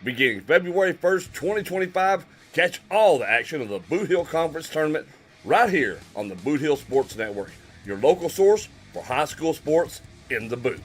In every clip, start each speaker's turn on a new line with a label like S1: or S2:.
S1: Beginning February 1st, 2025, catch all the action of the Bootheel Conference Tournament right here on the Bootheel Sports Network, your local source for high school sports in the boot.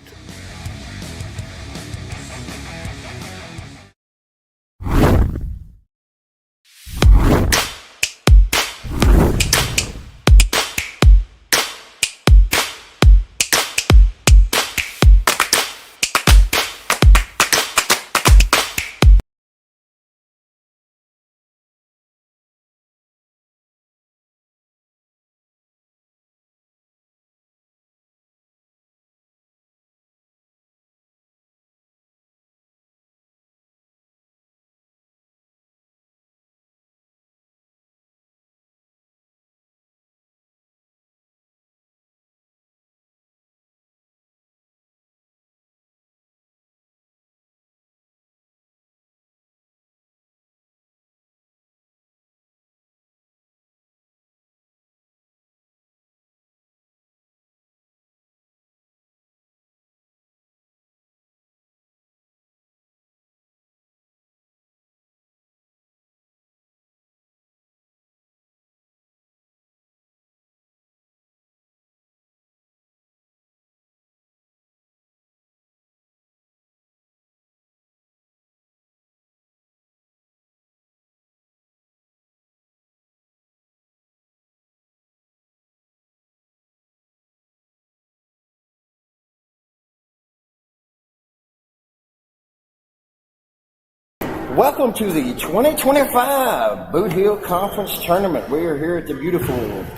S2: Welcome to the 2025 Bootheel Conference Tournament. We are here at the beautiful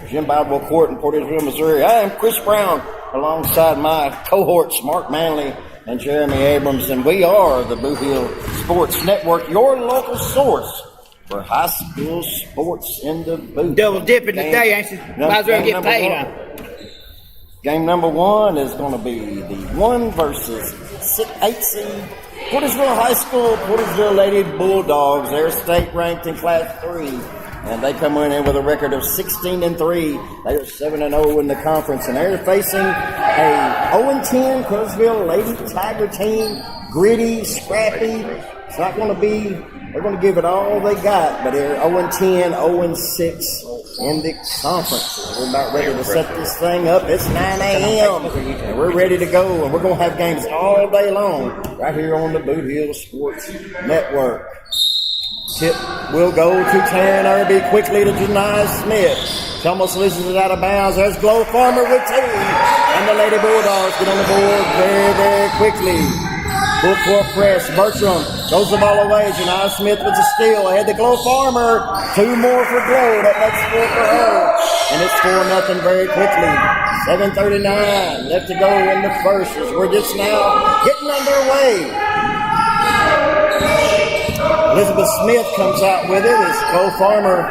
S2: Jim Bidwell Court in Port Isabel, Missouri. I am Chris Brown alongside my cohorts Mark Manley and Jeremy Abrams, and we are the Bootheel Sports Network, your local source for high school sports in the boot.
S3: Double dipping today, ain't you? Might as well get paid on.
S2: Game number one is going to be the 1 versus 8 seed Portersville High School, Portersville Lady Bulldogs. They're state ranked in Class 3, and they come in with a record of 16-3. They are 7-0 in the conference, and they're facing a 0-10 Portersville Lady Tiger team. Gritty, scrappy. It's not going to be. They're going to give it all they got, but they're 0-10, 0-6 in the conference. We're about ready to set this thing up. It's 9 a.m. and we're ready to go, and we're going to have games all day long right here on the Bootheel Sports Network. Tip will go to Taryn Irby, quickly to Janiah Smith. She almost loses it out of bounds. There's Glow Farmer with 2, and the Lady Bulldogs get on the board very, very quickly. Full court press. Bertram goes the ball away. Janiah Smith with the steal. Ahead to Glow Farmer. 2 more for Glow. That makes 4 for her. And it's 4-0 very quickly. 7:39 left to go in the first as we're just now getting underway. Elizabeth Smith comes out with it as Glow Farmer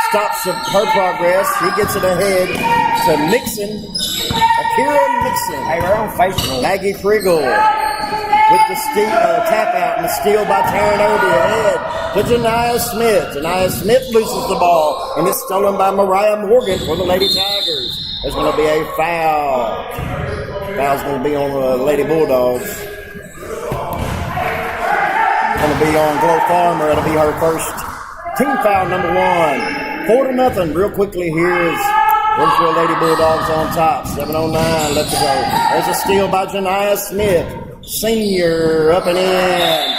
S2: stops her progress. He gets it ahead to Mixon. Akira Mixon.
S3: Hey, we're on Facebook.
S2: Maggie Friggle with the tap out and the steal by Taryn Irby ahead to Janiah Smith. Janiah Smith loses the ball, and it's stolen by Mariah Morgan for the Lady Tigers. There's going to be a foul. Foul's going to be on the Lady Bulldogs. Going to be on Glow Farmer. It'll be her first team foul, number 1. 4-0. Real quickly here is Portersville Lady Bulldogs on top. 7:09 left to go. There's a steal by Janiah Smith. Senior up and in.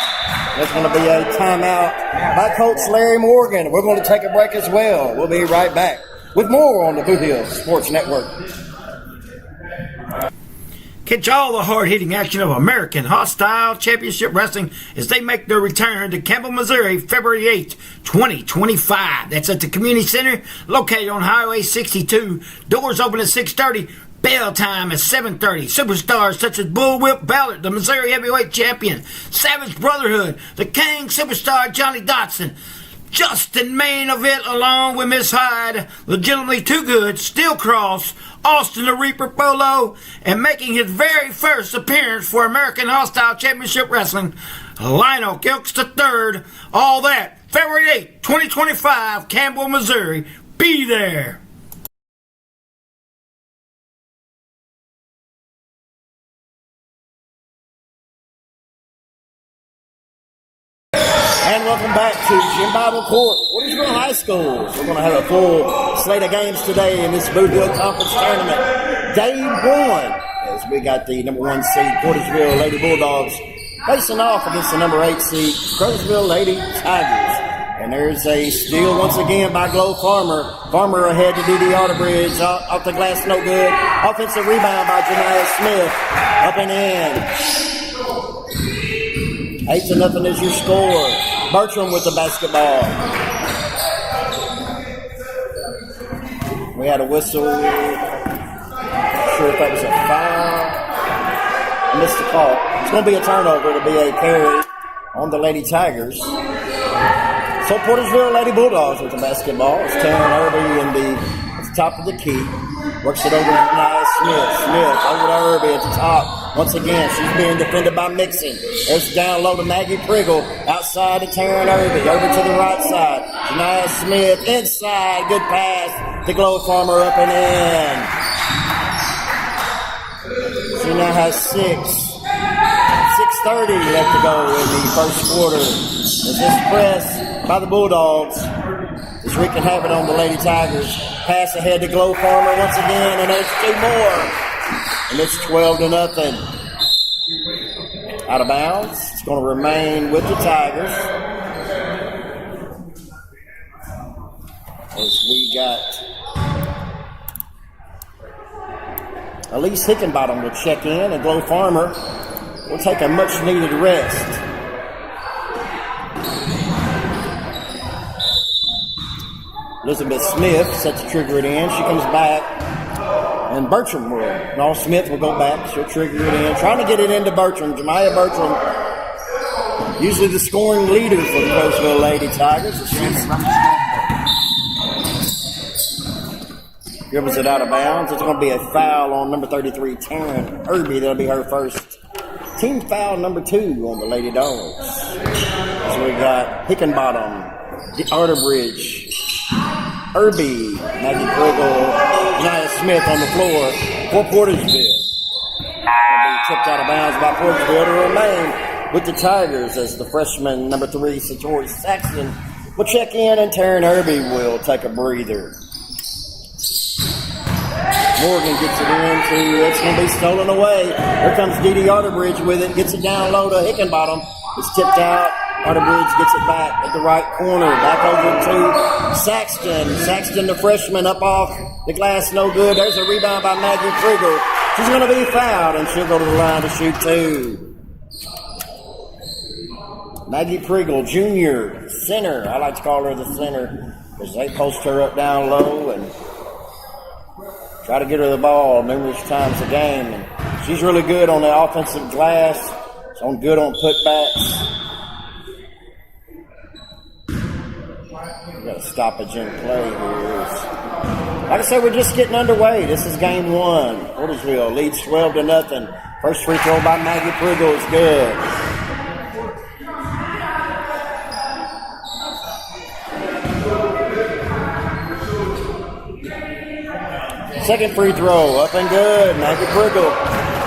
S2: There's going to be a timeout by Coach Larry Morgan. We're going to take a break as well. We'll be right back with more on the Bootheel Sports Network.
S3: Catch all the hard-hitting action of American Hostile Championship Wrestling as they make their return to Campbell, Missouri, February 8th, 2025. That's at the Community Center, located on Highway 62. Doors open at 6:30. Bell time is 7:30. Superstars such as Bullwhip Ballard, the Missouri Heavyweight Champion, Savage Brotherhood, the King Superstar Johnny Dotson, Justin Main Event along with Miss Hyde, Legitimately Too Good, Steel Cross, Austin the Reaper Polo, and making his very first appearance for American Hostile Championship Wrestling, Lionel Gilks III. All that February 8th, 2025, Campbell, Missouri. Be there.
S2: And welcome back to Jim Bible Court, Woodisville High School. We're going to have a full slate of games today in this Bootheel Conference Tournament. Day 1, as we got the number 1 seed, Portersville Lady Bulldogs, facing off against the number 8 seed, Crowsville Lady Tigers. And there's a steal once again by Glow Farmer. Farmer ahead to D.D. Arterbridge, off the glass, no good. Offensive rebound by Janiah Smith, up and in. 8-0 is your score. Bertram with the basketball. We had a whistle. Not sure if that was a foul. Missed the call. It's going to be a turnover. It'll be a carry on the Lady Tigers. So Portersville Lady Bulldogs with the basketball. It's Taryn Irby at the top of the key. Works it over to Janiah Smith. Smith over to Irby at the top. Once again, she's being defended by Mixon. There's down low to Maggie Priggle. Outside to Taryn Irby. Over to the right side. Janiah Smith inside. Good pass to Glow Farmer, up and in. She now has 6:30 left to go in the first quarter. As this press by the Bulldogs is wreaking havoc on the Lady Tigers. Pass ahead to Glow Farmer once again, and there's 2 more. And it's 12-0. Out of bounds. It's going to remain with the Tigers. As we got Elise Hickenbottom will check in, and Glow Farmer will take a much-needed rest. Elizabeth Smith sets to trigger it in. She comes back, and Bertram will. No, Smith will go back. She'll trigger it in. Trying to get it into Bertram. Jemiah Bertram, usually the scoring leader for the Crowsville Lady Tigers. Dribbles it out of bounds. It's going to be a foul on number 33, Taryn Irby. That'll be her first team foul, number 2 on the Lady Dogs. So we got Hickenbottom, Arterbridge, Irby, Maggie Priggle, Janiah Smith on the floor for Portersville. Will be tipped out of bounds by Portersville to remain with the Tigers as the freshman, number 3, Satori Saxton, will check in, and Taryn Irby will take a breather. Morgan gets it into, it's going to be stolen away. Here comes D.D. Arterbridge with it, gets it down low to Hickenbottom. It's tipped out. Arterbridge gets it back at the right corner. Back over to Saxton. Saxton, the freshman, up off the glass, no good. There's a rebound by Maggie Priggle. She's going to be fouled, and she'll go to the line to shoot 2. Maggie Priggle, junior, center. I like to call her the center because they post her up down low and try to get her the ball numerous times a game. And she's really good on the offensive glass. She's good on putbacks. We've got a stoppage in play here. Like I said, we're just getting underway. This is game 1. Portersville leads 12-0. First free throw by Maggie Priggle is good. Second free throw, up and good. Maggie Priggle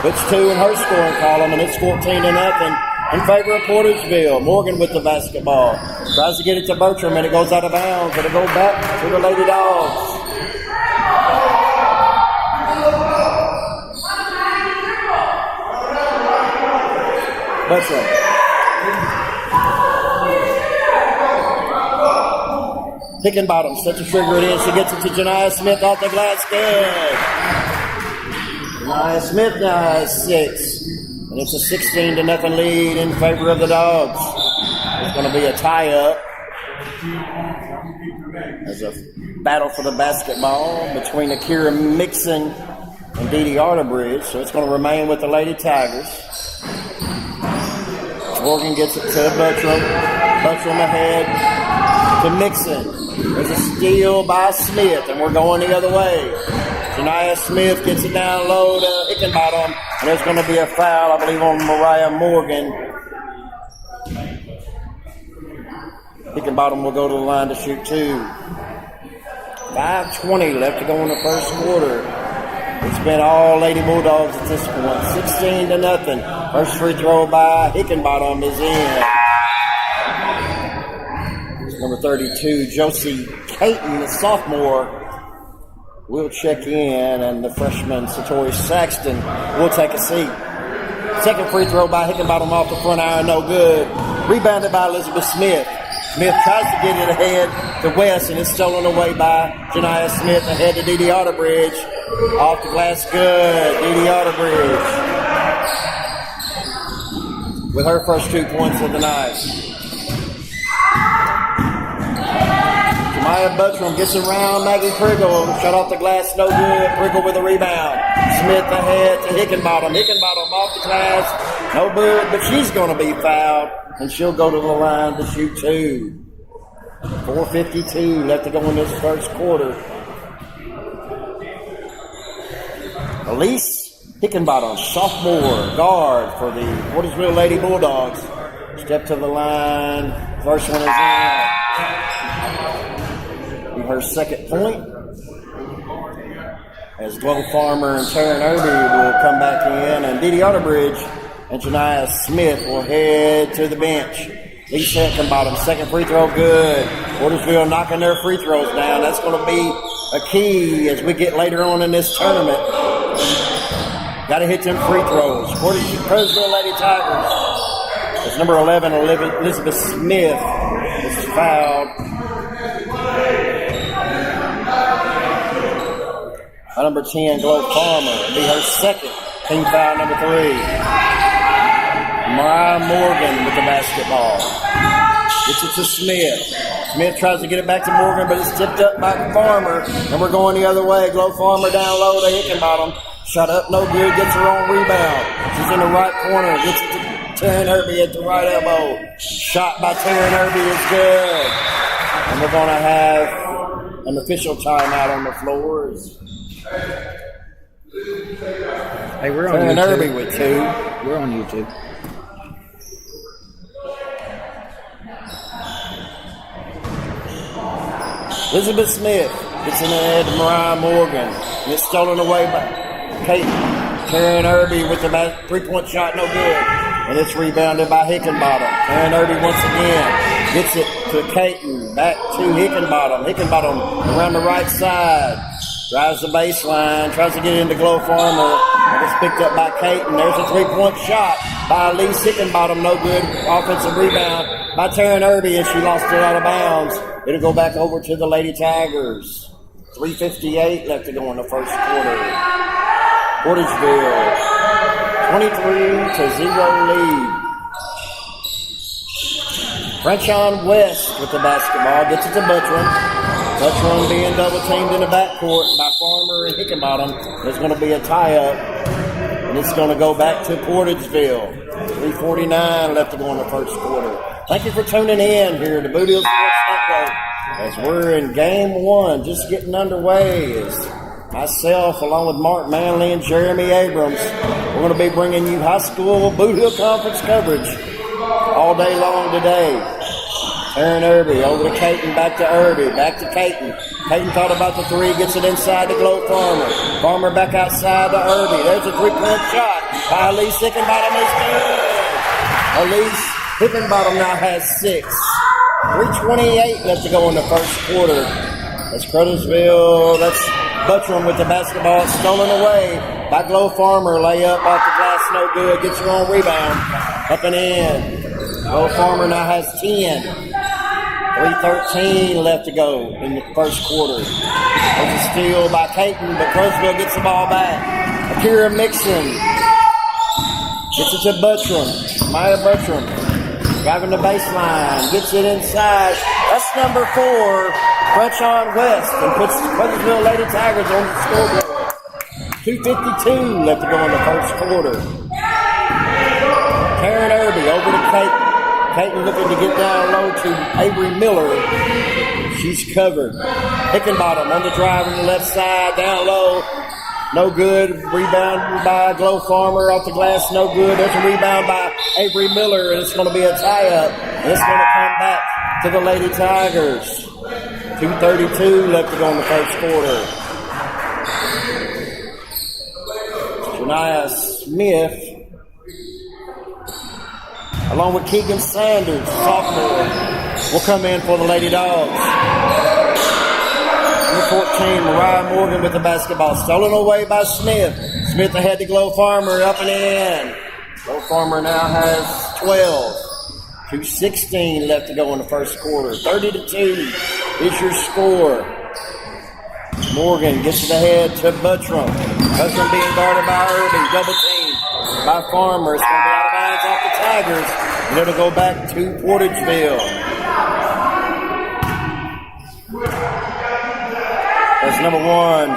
S2: puts 2 in her scoring column, and it's 14-0 in favor of Portersville. Morgan with the basketball. Tries to get it to Bertram, and it goes out of bounds. It'll go back to the Lady Dogs. Bertram. Hickenbottom sets to trigger it in. She gets it to Janiah Smith off the glass. Good. Janiah Smith now has 6. And it's a 16-0 lead in favor of the Dogs. It's going to be a tie-up. There's a battle for the basketball between Akira Mixon and D.D. Arterbridge. So it's going to remain with the Lady Tigers. Morgan gets it to Bertram. Bertram ahead to Mixon. There's a steal by Smith, and we're going the other way. Janiah Smith gets it down low to Hickenbottom, and there's going to be a foul, I believe, on Mariah Morgan. Hickenbottom will go to the line to shoot 2. 5:20 left to go in the first quarter. It's been all Lady Bulldogs at this point. 16-0. First free throw by Hickenbottom is in. Number 32, Josie Caton, the sophomore, will check in, and the freshman, Satori Saxton, will take a seat. Second free throw by Hickenbottom off the front iron, no good. Rebounded by Elizabeth Smith. Smith tries to get it ahead to West, and it's stolen away by Janiah Smith ahead to Dee Otterbridge. Off the glass, good. Dee Otterbridge with her first 2 points of the night. Jemiah Buttram gets around Maggie Priggle. Shot off the glass, no good. Priggle with a rebound. Smith ahead to Hickenbottom. Hickenbottom off the glass, no good, but she's going to be fouled, and she'll go to the line to shoot 2. 4:52 left to go in this first quarter. Elise Hickenbottom, sophomore guard for the Portersville Lady Bulldogs. Step to the line. First one is in. Her second point. As Glow Farmer and Taryn Irby will come back in, and Dee Otterbridge and Janiah Smith will head to the bench. Lisa Hickenbottom, second free throw, good. Portersville knocking their free throws down. That's going to be a key as we get later on in this tournament. Got to hit them free throws. Portersville Lady Tigers. It's number 11, Elizabeth Smith, is fouled. Number 10, Glow Farmer, will be her second. Team foul number 3. Mariah Morgan with the basketball. Gets it to Smith. Smith tries to get it back to Morgan, but it's tipped up by Farmer. And we're going the other way. Glow Farmer down low to Hickenbottom. Shot up, no good. Gets her own rebound. She's in the right corner. Gets it to Taryn Irby at the right elbow. Shot by Taryn Irby is good. And we're going to have an official timeout on the floors.
S3: Hey, we're on
S2: Taryn
S3: YouTube.
S2: Irby with 2.
S3: We're on YouTube.
S2: Elizabeth Smith gets in the head to Mariah Morgan. And it's stolen away by Kate. Taryn Irby with the 3-point shot, no good. And it's rebounded by Hickenbottom. Taryn Irby once again gets it to Caton. Back to Hickenbottom. Hickenbottom around the right side. Drives the baseline. Tries to get into Glow Farmer. And it's picked up by Caton. There's a 3-point shot by Elise Hickenbottom. No good. Offensive rebound by Taryn Irby, and she lost it out of bounds. It'll go back over to the Lady Tigers. 3:58 left to go in the first quarter. Portersville, 23-0 lead. Frenchon West with the basketball. Gets it to Buttram. Buttram being double-teamed in the backcourt by Farmer and Hickenbottom. There's going to be a tie-up, and it's going to go back to Portersville. 3:49 left to go in the first quarter. Thank you for tuning in here to Bootheel Sports Network as we're in game 1, just getting underway. As myself, along with Mark Manley and Jeremy Abrams, we're going to be bringing you high school Bootheel Conference coverage all day long today. Taryn Irby over to Caton, back to Irby, back to Caton. Caton thought about the 3, gets it inside to Glow Farmer. Farmer back outside to Irby. There's a 3-point shot by Elise Hickenbottom. Is good. Elise Hickenbottom now has 6. 3:28 left to go in the first quarter. That's Crothersville. That's Buttram with the basketball stolen away by Glow Farmer. Layup off the glass, no good. Gets her own rebound. Up and in. Glow Farmer now has 10. 3:13 left to go in the first quarter. There's a steal by Caton, but Crothersville gets the ball back. Akira Mixon gets it to Buttram. Maya Buttram driving the baseline, gets it inside. That's number 4, Frenchon West, and puts Crothersville Lady Tigers on the scoreboard. 2:52 left to go in the first quarter. Taryn Irby over to Caton. Caton looking to get down low to Avery Miller. She's covered. Hickenbottom on the drive on the left side, down low. No good. Rebound by Glow Farmer off the glass. No good. There's a rebound by Avery Miller, and it's going to be a tie-up. And it's going to come back to the Lady Tigers. 2:32 left to go in the first quarter. Janiah Smith, along with Keegan Sanders, sophomore, will come in for the Lady Dogs. Number 14, Mariah Morgan with the basketball. Stolen away by Smith. Smith ahead to Glow Farmer, up and in. Glow Farmer now has 12. 2:16 left to go in the first quarter. 30-2 is your score. Morgan gets it ahead to Buttram. Buttram being guarded by Irby. Double team by Farmer. It's going to be out of bounds off the Tigers. And it'll go back to Portageville. As number 1,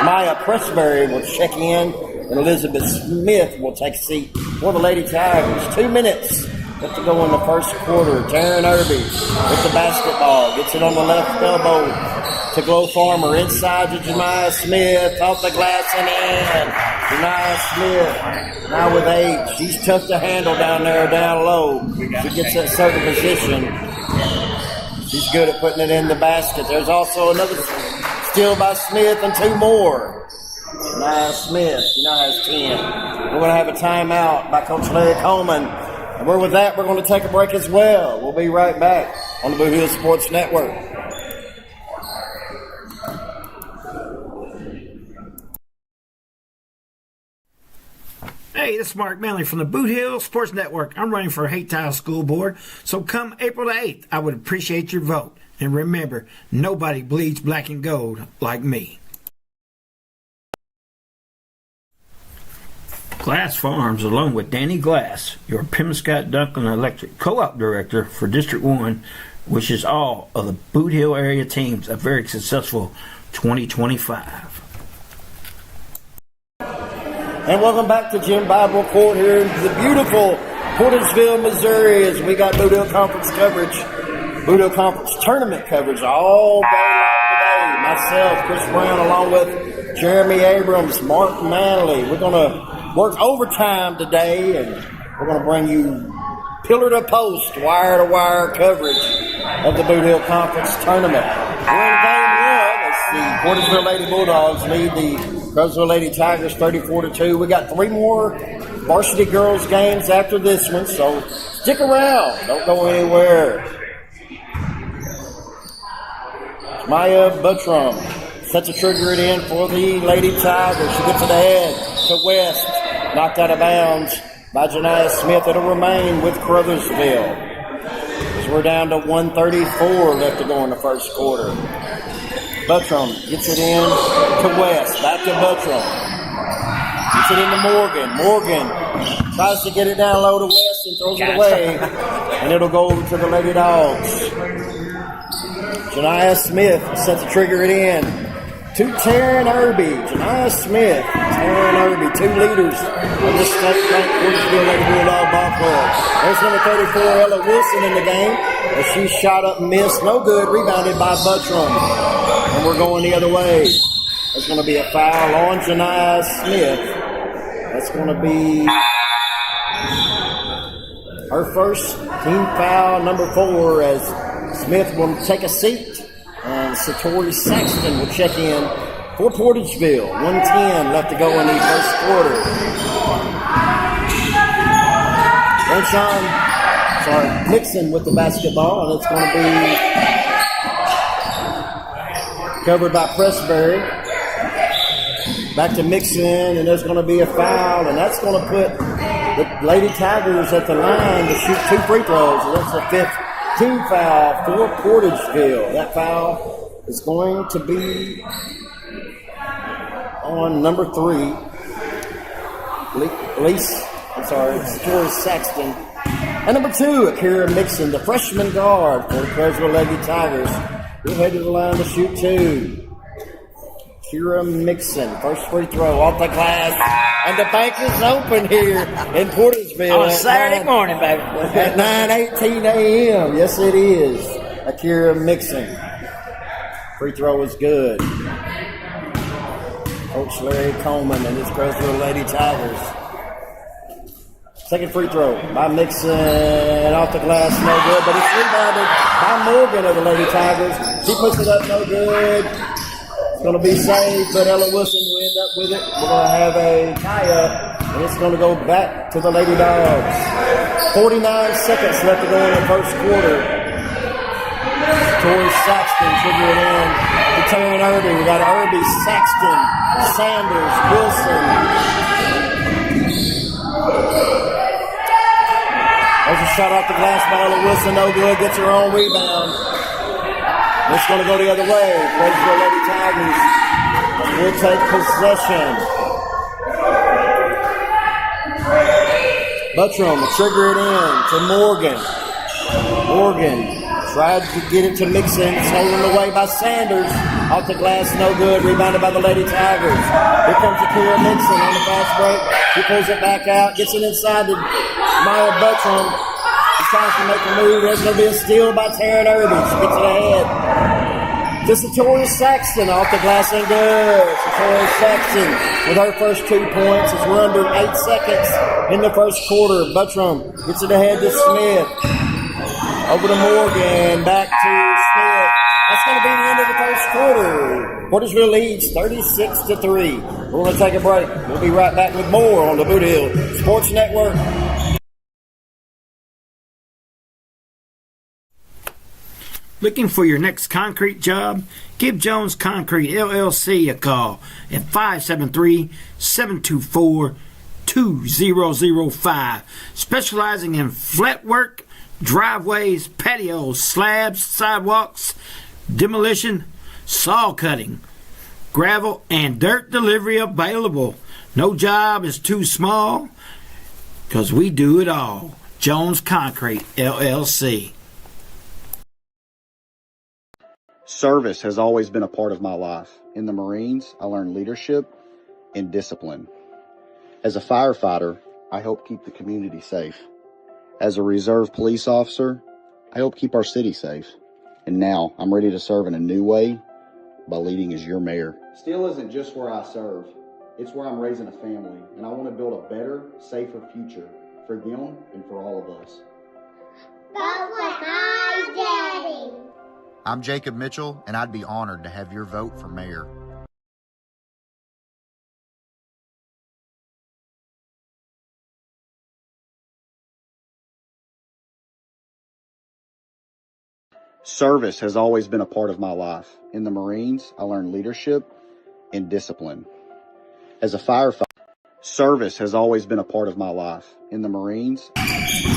S2: Maya Pressberry will check in, and Elizabeth Smith will take a seat for the Lady Tigers. 2 minutes left to go in the first quarter. Taryn Irby with the basketball. Gets it on the left elbow to Glow Farmer. Inside to Jemiah Smith. Off the glass and in. Jemiah Smith now with 8. She's tough to handle down there, down low. She gets that certain position. She's good at putting it in the basket. There's also another steal by Smith and 2 more. Jemiah Smith, she now has 10. We're going to have a timeout by Coach Larry Coleman. And with that, we're going to take a break as well. We'll be right back on the Bootheel Sports Network.
S3: Hey, this is Mark Manley from the Bootheel Sports Network. I'm running for Haytile School Board, so come April the 8th, I would appreciate your vote. And remember, nobody bleeds black and gold like me. Glass Farms, along with Danny Glass, your Pemscott Duncan Electric Co-op Director for District 1, wishes all of the Boot Hill area teams a very successful 2025.
S2: And welcome back to Jim Bible Court here in the beautiful Portageville, Missouri, as we got Boot Hill Conference coverage, Boot Hill Conference tournament coverage all day long today. Myself, Chris Brown, along with Jeremy Abrams, Mark Manley. We're going to work overtime today, and we're going to bring you pillar-to-post, wire-to-wire coverage of the Boot Hill Conference tournament. We're in game 1 as the Portageville Lady Bulldogs lead the Crosville Lady Tigers 34-2. We got 3 more varsity girls games after this one, so stick around. Don't go anywhere. Maya Buttram sets a trigger it in for the Lady Tigers. She gets it ahead to West. Knocked out of bounds by Janiah Smith. It'll remain with Crothersville. As we're down to 1:34 left to go in the first quarter. Buttram gets it in to West. Back to Buttram. Gets it into Morgan. Morgan tries to get it down low to West and throws it away. And it'll go over to the Lady Dogs. Janiah Smith sets the trigger it in to Taryn Irby. Janiah Smith, Taryn Irby, 2 leaders of this state-ranked Portageville Lady Bulldog Ball Club. There's number 34, Ella Wilson, in the game. As she shot up and missed. No good. Rebounded by Buttram. And we're going the other way. There's going to be a foul on Janiah Smith. That's going to be her first team foul, number 4, as Smith will take a seat. And Satori Saxton will check in for Portageville. 1:10 left to go in the first quarter. Nixon with the basketball, and it's going to be covered by Pressberry. Back to Mixon, and there's going to be a foul, and that's going to put the Lady Tigers at the line to shoot 2 free throws. And that's the 5th team foul for Portageville. That foul is going to be on number 3. It's George Saxton. And number 2, Akira Mixon, the freshman guard for the Crosville Lady Tigers. We'll head to the line to shoot 2. Akira Mixon, first free throw off the glass. And the bank is open here in Portageville.
S3: On a Saturday morning, baby.
S2: At 9:18 a.m. Yes, it is. Akira Mixon. Free throw is good. Coach Larry Coleman and his Crosville Lady Tigers. Second free throw by Mixon, off the glass, no good, but it's rebounded by Morgan of the Lady Tigers. She puts it up, no good. It's going to be saved, but Ella Wilson will end up with it. We're going to have a tie-up, and it's going to go back to the Lady Dogs. 49 seconds left to go in the first quarter. Torrey Saxton trigger it in. Return Irby. We got Irby, Saxton, Sanders, Wilson. There's a shot off the glass by Ella Wilson. No good. Gets her own rebound. It's going to go the other way. Fredericksville Lady Tigers will take possession. Buttram will trigger it in to Morgan. Morgan tried to get it to Mixon. Stolen away by Sanders. Off the glass, no good. Rebounded by the Lady Tigers. Here comes Akira Mixon on the fast break. He pulls it back out. Gets it inside to Maya Buttram. He tries to make a move. There's going to be a steal by Taryn Irby. She gets it ahead. To Satori Saxton off the glass and good. Satori Saxton with her first 2 points as we're under 8 seconds in the first quarter. Buttram gets it ahead to Smith. Over to Morgan. Back to Smith. That's going to be the end of the first quarter. Portersville leads 36-3. We're going to take a break. We'll be right back with more on the Bootheel Sports Network.
S3: Looking for your next concrete job? Give Jones Concrete LLC a call at 573-724-2005. Specializing in flat work, driveways, patios, slabs, sidewalks, demolition, saw cutting, gravel, and dirt delivery available. No job is too small because we do it all. Jones Concrete LLC.
S4: Service has always been a part of my life. In the Marines, I learned leadership and discipline. As a firefighter, I help keep the community safe. As a reserve police officer, I help keep our city safe. And now I'm ready to serve in a new way by leading as your mayor. Steel isn't just where I serve. It's where I'm raising a family, and I want to build a better, safer future for them and for all of us.
S5: Vote for my daddy.
S6: I'm Jacob Mitchell, and I'd be honored to have your vote for mayor.
S4: Service has always been a part of my life. In the Marines, I learned leadership and discipline. As a firefighter, service has always been a part of my life. In the Marines.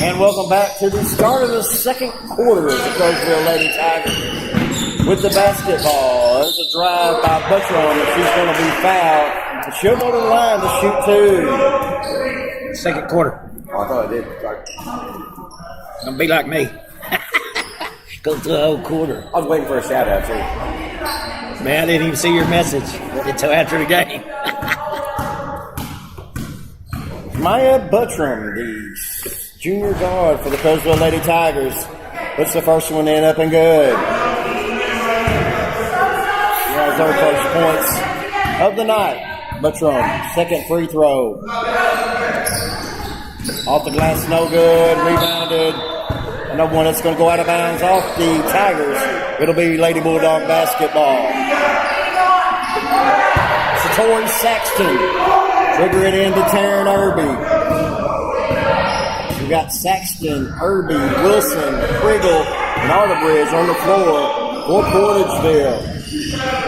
S2: And welcome back to the start of the second quarter of the Crowsville Lady Tigers with the basketball. There's a drive by Buttram, and she's going to be fouled. And she'll go to the line to shoot two.
S3: Second quarter.
S2: Oh, I thought it did.
S3: Don't be like me. Go through the whole quarter.
S2: I was waiting for a shout out, too.
S3: Man, I didn't even see your message until after the game.
S2: Maya Buttram, the junior guard for the Crowsville Lady Tigers, puts the first one in, up and good. She has her first points of the night. Buttram, second free throw. Off the glass, no good. Rebounded. Another one that's going to go out of bounds off the Tigers. It'll be Lady Bulldog basketball. Satori Saxton. Trigger it in to Taryn Irby. We got Saxton, Irby, Wilson, Priggle, and Otterbridge on the floor for Portageville.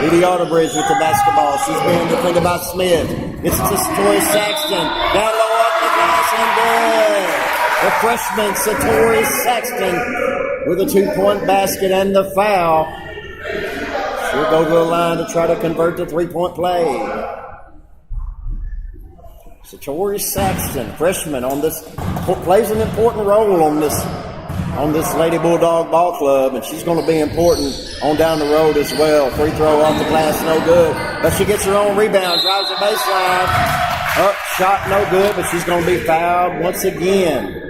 S2: Edie Otterbridge with the basketball. She's being defended by Smith. It's to Satori Saxton. Down low up the glass and good. The freshman Satori Saxton with a 2-point basket and the foul. She'll go to the line to try to convert the 3-point play. Satori Saxton, freshman, on this plays an important role on this Lady Bulldog ball club, and she's going to be important on down the road as well. Free throw off the glass, no good, but she gets her own rebound, drives the baseline, up, shot, no good, but she's going to be fouled once again.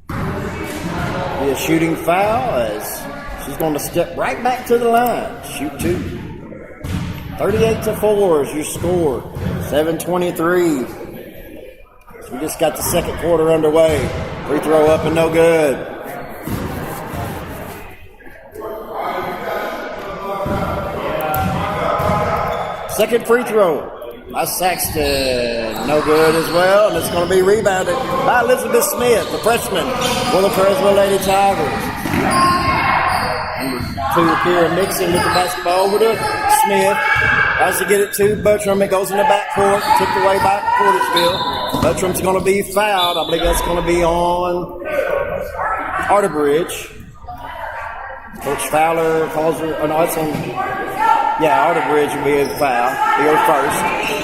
S2: Be a shooting foul as she's going to step right back to the line, shoot two. 38-4 is your score. 7:23. So we just got the second quarter underway. Free throw up and no good. Second free throw by Saxton. No good as well, and it's going to be rebounded by Elizabeth Smith, the freshman for the Creswell Lady Tigers. Number 2, Kira Mixon with the basketball over to Smith. Tries to get it to Buttram. It goes in the backcourt, tipped away by Portersville. Buttram's going to be fouled. I believe that's going to be on Arterbridge. Coach Fowler calls her. Oh, no, it's on. Yeah, Arterbridge will be a foul. He'll go first.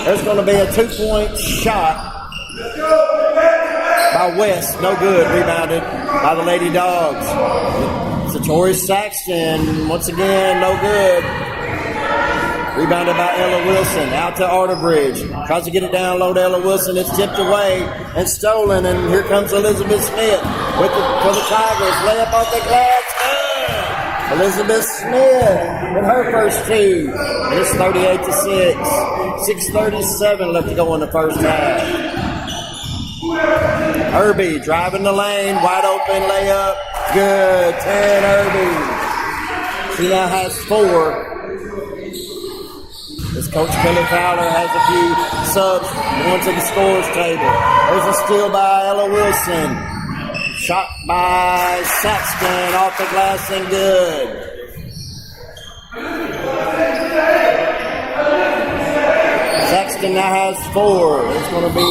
S2: There's going to be a 2-point shot by West. No good. Rebounded by the Lady Dogs. Satori Saxton, once again, no good. Rebounded by Ella Wilson. Out to Arterbridge. Tries to get it down low to Ella Wilson. It's tipped away and stolen. And here comes Elizabeth Smith for the Tigers. Layup off the glass. Elizabeth Smith with her first 2. And it's 38-6. 6:37 left to go in the first half. Irby driving the lane. Wide open layup. Good. 10 Irby. She now has 4. As Coach Kelly Fowler has a few subs going to the scores table. There's a steal by Ella Wilson. Shot by Saxton off the glass and good. Saxton now has 4. It's going to be a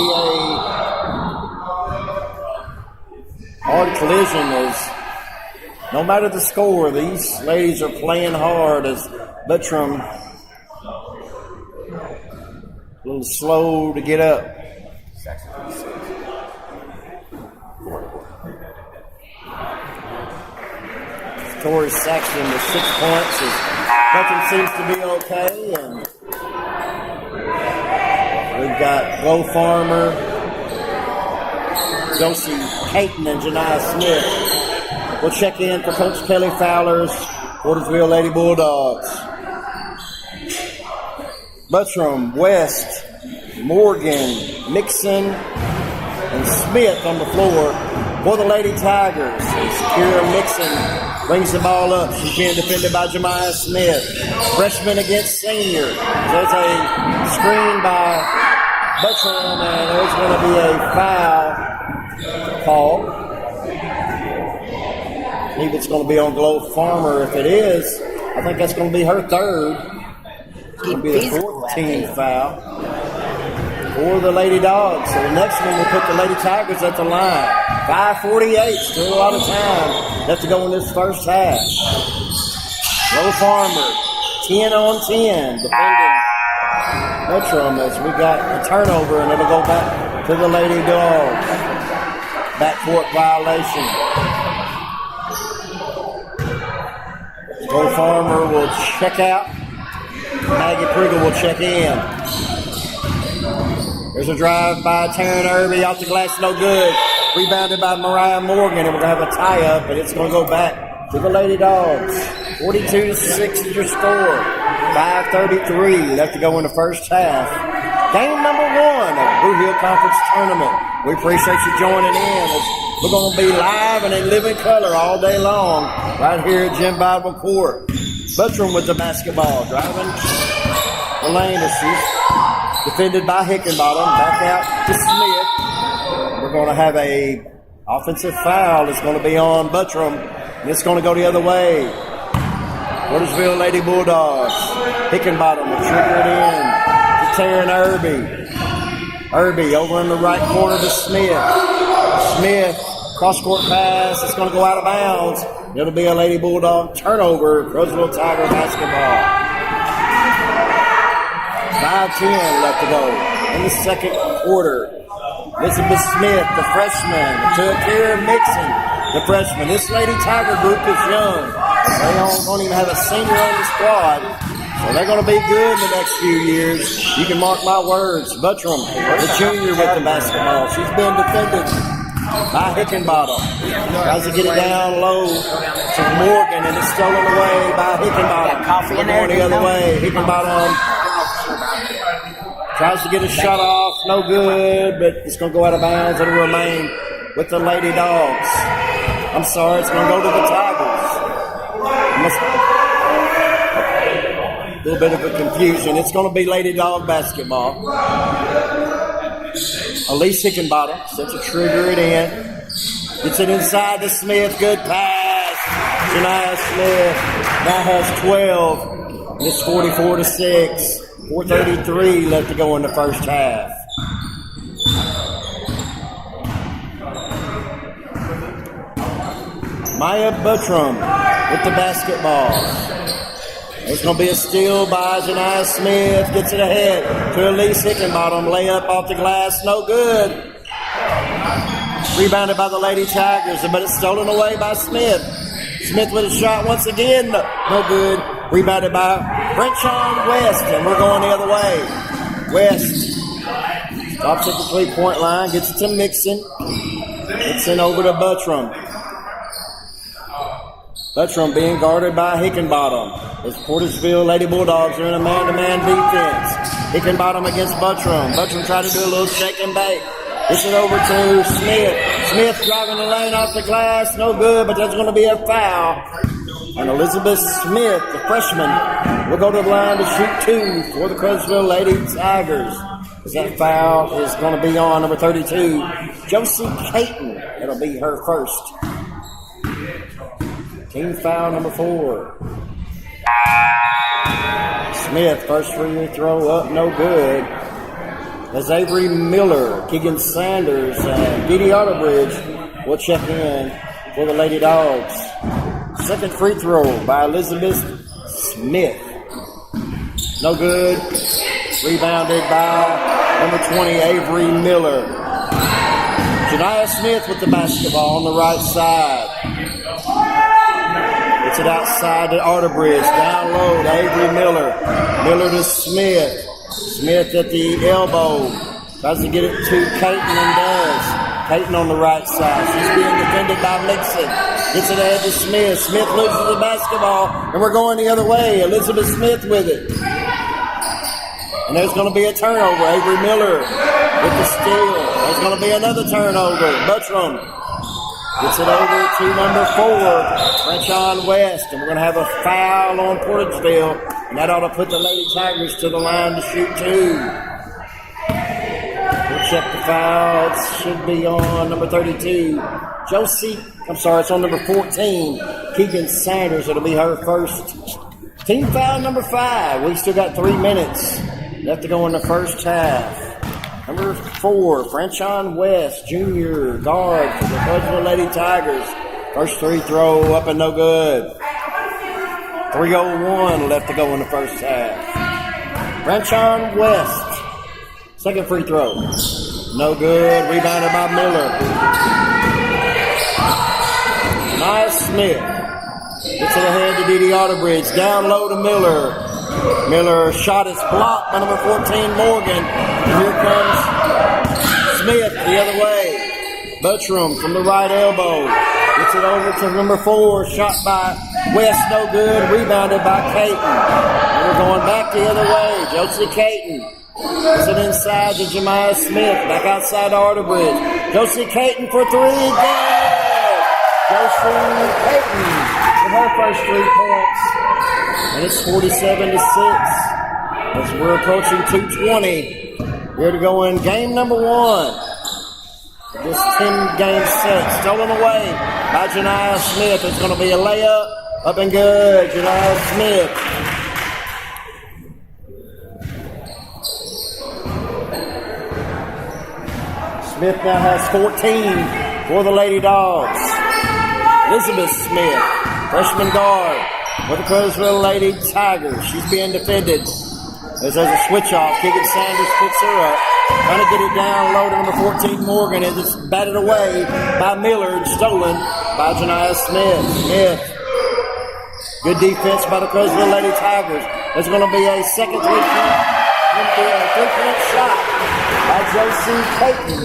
S2: hard collision as no matter the score, these ladies are playing hard as Buttram a little slow to get up. Tori Saxton with 6 points. Buttram seems to be okay. And we've got Bo Farmer, Josie Payton, and Janiyah Smith. We'll check in for Coach Kelly Fowler's Portersville Lady Bulldogs. Buttram, West, Morgan, Mixon, and Smith on the floor for the Lady Tigers. Kira Mixon brings the ball up. She's being defended by Jemiah Smith. Freshman against senior. There's a screen by Buttram, and there's going to be a foul call. I believe it's going to be on Glow Farmer. If it is, I think that's going to be her 3rd. It's going to be the 4th team foul for the Lady Dogs. So the next one will put the Lady Tigers at the line. 5:48, still a lot of time left to go in this first half. Glow Farmer, 10 on 10, defending Buttram as we got a turnover, and it'll go back to the Lady Dogs. Backcourt violation. Glow Farmer will check out. Maggie Priggle will check in. There's a drive by Taryn Irby off the glass, no good. Rebounded by Mariah Morgan, and we're going to have a tie-up, and it's going to go back to the Lady Dogs. 42-6 is your score. 5:33 left to go in the first half. Game number 1 of Bootheel Conference Tournament. We appreciate you joining in. We're going to be live and in living color all day long right here at Jim Bible Court. Buttram with the basketball, driving the lane as she's defended by Hickenbottom. Back out to Smith. We're going to have a offensive foul. It's going to be on Buttram, and it's going to go the other way. Portersville Lady Bulldogs. Hickenbottom will trigger it in to Taryn Irby. Irby over in the right corner to Smith. Smith, cross-court pass. It's going to go out of bounds. It'll be a Lady Bulldog turnover. Roseville Tiger basketball. 5:10 left to go in the second quarter. Elizabeth Smith, the freshman, to Kira Mixon, the freshman. This Lady Tiger group is young. They don't even have a senior on the squad, so they're going to be good in the next few years. You can mark my words. Buttram, the junior with the basketball. She's been defended by Hickenbottom. Tries to get it down low to Morgan, and it's stolen away by Hickenbottom. We're going the other way. Hickenbottom tries to get a shot off. No good, but it's going to go out of bounds. It'll remain with the Lady Dogs. I'm sorry, it's going to go to the Tigers. A little bit of a confusion. It's going to be Lady Dog basketball. Elise Hickenbottom sets a trigger it in. Gets it inside to Smith. Good pass. Janiah Smith now has 12. It's 44-6. 4:33 left to go in the first half. Maya Buttram with the basketball. There's going to be a steal by Janiah Smith. Gets it ahead to Elise Hickenbottom. Layup off the glass. No good. Rebounded by the Lady Tigers, but it's stolen away by Smith. Smith with a shot once again. No good. Rebounded by Brenchon West, and we're going the other way. West stops at the three-point line. Gets it to Mixon. Mixon over to Buttram. Buttram being guarded by Hickenbottom. As Portersville Lady Bulldogs are in a man-to-man defense. Hickenbottom against Buttram. Buttram tried to do a little shake and bake. Gets it over to Smith. Smith driving the lane off the glass. No good, but there's going to be a foul. And Elizabeth Smith, the freshman, will go to the line to shoot 2 for the Crosville Lady Tigers. As that foul is going to be on number 32, Josie Caton. That'll be her first. Team foul number 4. Smith, first free throw up, no good. As Avery Miller, Keegan Sanders, and Dee Dee Otterbridge will check in for the Lady Dogs. Second free throw by Elizabeth Smith. No good. Rebounded by number 20, Avery Miller. Janiah Smith with the basketball on the right side. Gets it outside to Otterbridge. Down low to Avery Miller. Miller to Smith. Smith at the elbow. Tries to get it to Caton and does. Caton on the right side. She's being defended by Mixon. Gets it ahead to Smith. Smith loses the basketball, and we're going the other way. Elizabeth Smith with it. And there's going to be a turnover. Avery Miller with the steal. There's going to be another turnover. Buttram gets it over to number 4, Brenchon West. And we're going to have a foul on Portagesville. And that ought to put the Lady Tigers to the line to shoot 2. We'll check the foul. It should be on number 32. It's on number 14. Keegan Sanders. It'll be her first. Team foul number 5. We still got 3 minutes left to go in the first half. Number 4, Franchon West, junior guard for the Budgeville Lady Tigers. First free throw up and no good. 3:01 left to go in the first half. Franchon West, second free throw. No good. Rebounded by Miller. Janiah Smith gets it ahead to Dee Dee Otterbridge. Down low to Miller. Miller shot is blocked by number 14, Morgan. And here comes Smith the other way. Buttram from the right elbow. Gets it over to number 4. Shot by West, no good. Rebounded by Caton. And we're going back the other way. Josie Caton. Gets it inside to Jemiah Smith. Back outside to Otterbridge. Josie Caton for 3. Good! Josie Caton with her first 3 points. And it's 47-6 as we're approaching 2:20. Here to go in game number 1. This 10-game set stolen away by Janiah Smith. It's going to be a layup. Up and good. Janiah Smith. Smith now has 14 for the Lady Dogs. Elizabeth Smith, freshman guard for the Crosville Lady Tigers. She's being defended as there's a switch off. Keegan Sanders picks her up. Trying to get it down low to number 14, Morgan, as it's batted away by Miller and stolen by Janiah Smith. Smith. Good defense by the Crosville Lady Tigers. There's going to be a second three-point shot by Josie Caton.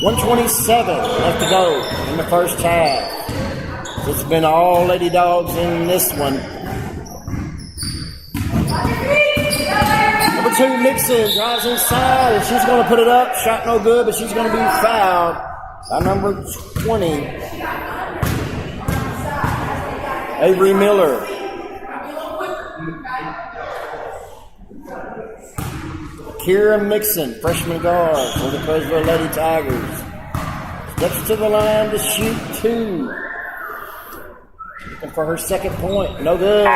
S2: 1:27 left to go in the first half. It's been all Lady Dogs in this one. Number 2, Nixon drives inside, and she's going to put it up. Shot no good, but she's going to be fouled by number 20, Avery Miller. Akira Mixon, freshman guard for the Creswell Lady Tigers. Steps to the line to shoot 2. Looking for her second point. No good.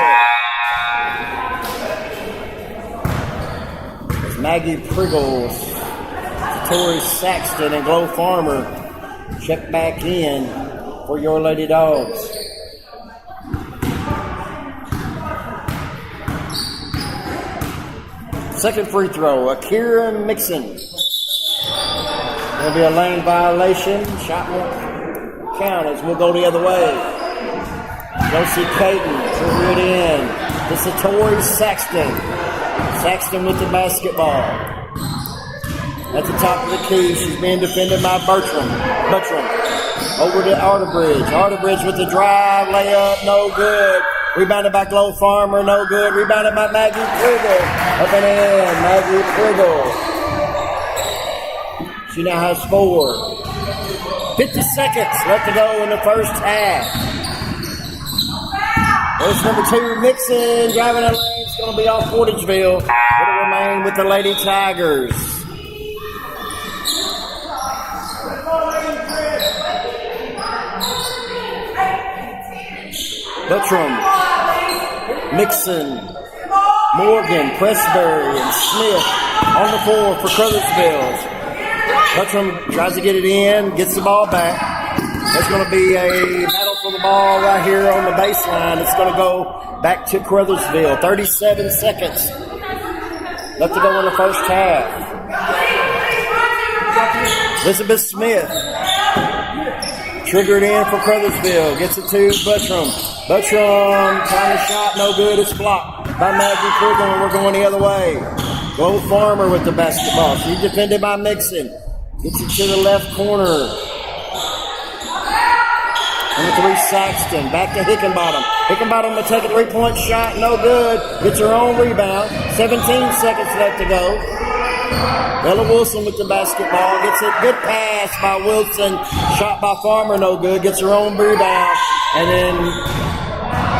S2: As Maggie Priggles, Tori Saxton, and Glow Farmer check back in for your Lady Dogs. Second free throw, Akira Mixon. There'll be a lane violation. Shot won't count as we'll go the other way. Josie Caden, trigger it in. This is Tori Saxton. Saxton with the basketball. At the top of the key, she's being defended by Bertram. Over to Arterbridge. Arterbridge with the drive, layup, no good. Rebounded by Glow Farmer, no good. Rebounded by Maggie Priggle. Up and in, Maggie Priggle. She now has 4. 50 seconds left to go in the first half. There's number 2, Mixon, driving the lane. It's going to be off Portageville. It'll remain with the Lady Tigers. Buttram, Mixon, Morgan, Pressbury, and Smith on the floor for Crothersville. Buttram tries to get it in, gets the ball back. There's going to be a battle for the ball right here on the baseline. It's going to go back to Crothersville. 37 seconds left to go in the first half. Elizabeth Smith triggered in for Crothersville. Gets it to Buttram. Buttram trying to shot, no good. It's blocked by Maggie Priggle. We're going the other way. Glow Farmer with the basketball. She's defended by Mixon. Gets it to the left corner. Number 3, Saxton. Back to Hickenbottom. Hickenbottom to take a 3-point shot. No good. Gets her own rebound. 17 seconds left to go. Bella Wilson with the basketball. Gets it. Good pass by Wilson. Shot by Farmer. No good. Gets her own rebound. And then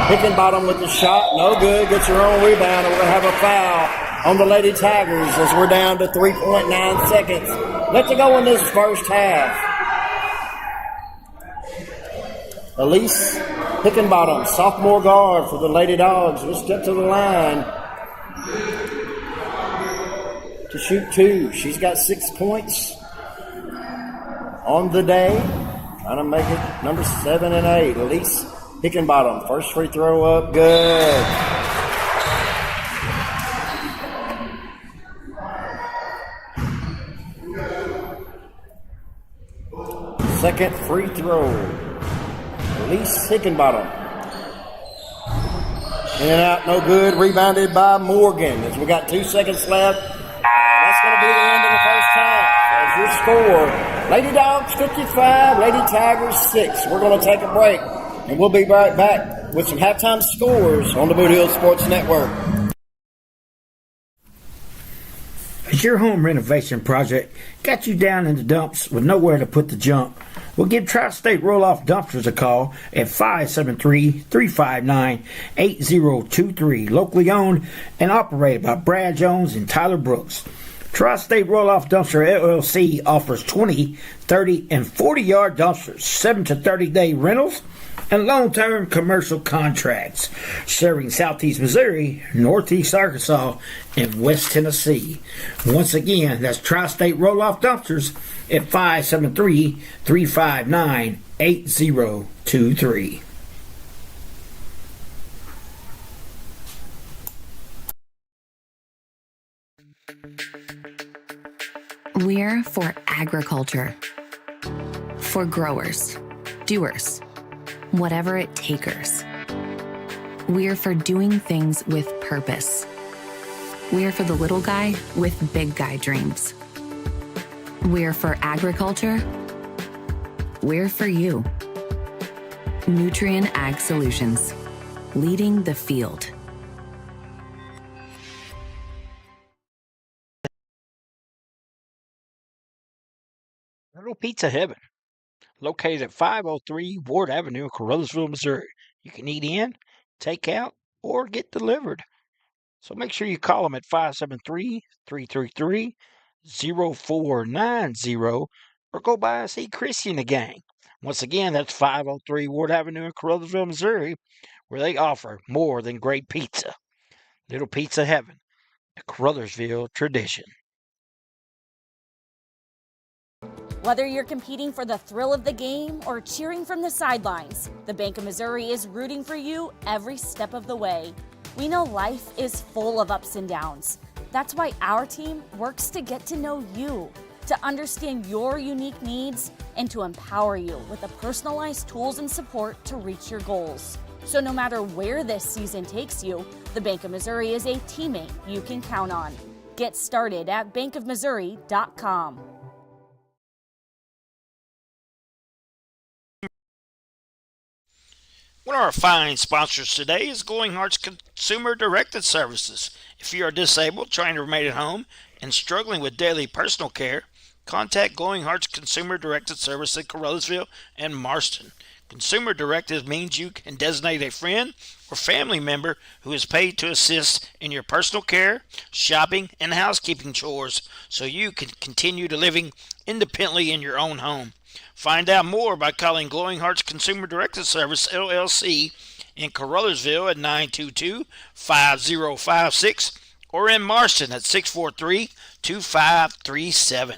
S2: Hickenbottom with the shot. No good. Gets her own rebound. And we're going to have a foul on the Lady Tigers as we're down to 3.9 seconds left to go in this first half. Elise Hickenbottom, sophomore guard for the Lady Dogs, will step to the line to shoot 2. She's got 6 points on the day. Trying to make it number 7 and 8. Elise Hickenbottom, first free throw up, good. Second free throw. Elise Hickenbottom. In and out, no good. Rebounded by Morgan as we got 2 seconds left. That's going to be the end of the first half. As your score, Lady Dogs 55, Lady Tigers 6. We're going to take a break, and we'll be right back with some halftime scores on the Bootheel Sports Network.
S3: Has your home renovation project got you down in the dumps with nowhere to put the junk? Well, give Tri-State Roll-Off Dumpsters a call at 573-359-8023. Locally owned and operated by Brad Jones and Tyler Brooks. Tri-State Roll-Off Dumpster LLC offers 20, 30, and 40-yard dumpsters, 7 to 30-day rentals, and long-term commercial contracts, serving Southeast Missouri, Northeast Arkansas, and West Tennessee. Once again, that's Tri-State Roll-Off Dumpsters at 573-359-8023.
S7: We're for agriculture, for growers, doers, whatever it takers. We're for doing things with purpose. We're for the little guy with big guy dreams. We're for agriculture. We're for you. Nutrien Ag Solutions, leading the field.
S8: Little Pizza Heaven, located at 503 Ward Avenue in Carruthersville, Missouri. You can eat in, take out, or get delivered. So make sure you call them at 573-333-0490 or go by and see Chrissy and the gang. Once again, that's 503 Ward Avenue in Caruthersville, Missouri, where they offer more than great pizza. Little Pizza Heaven, a Caruthersville tradition.
S9: Whether you're competing for the thrill of the game or cheering from the sidelines, the Bank of Missouri is rooting for you every step of the way. We know life is full of ups and downs. That's why our team works to get to know you, to understand your unique needs, and to empower you with the personalized tools and support to reach your goals. So no matter where this season takes you, the Bank of Missouri is a teammate you can count on. Get started at bankofmissouri.com.
S3: One of our fine sponsors today is Glowing Hearts Consumer Directed Services. If you are disabled, trying to remain at home, and struggling with daily personal care, contact Glowing Hearts Consumer Directed Service in Caruthersville and Marston. Consumer Directed means you can designate a friend or family member who is paid to assist in your personal care, shopping, and housekeeping chores so you can continue to living independently in your own home. Find out more by calling Glowing Hearts Consumer Directed Service, LLC, in Caruthersville at 922-5056 or in Marston at 643-2537.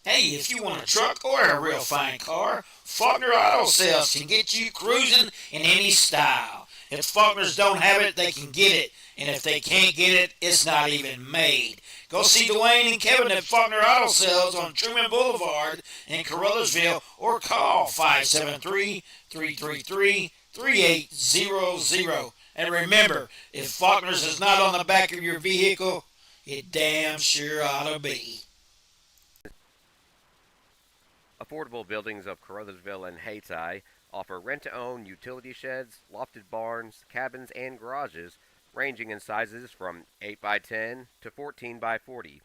S3: Hey, if you want a truck or a real fine car, Faulkner Auto Sales can get you cruising in any style. If Faulkners don't have it, they can get it. And if they can't get it, it's not even made. Go see Dwayne and Kevin at Faulkner Auto Sales on Truman Boulevard in Caruthersville or call 573-333-3800. And remember, if Faulkner's is not on the back of your vehicle, it damn sure ought to be.
S10: Affordable Buildings of Caruthersville and Hayti offer rent-to-own utility sheds, lofted barns, cabins, and garages ranging in sizes from 8x10 to 14x40,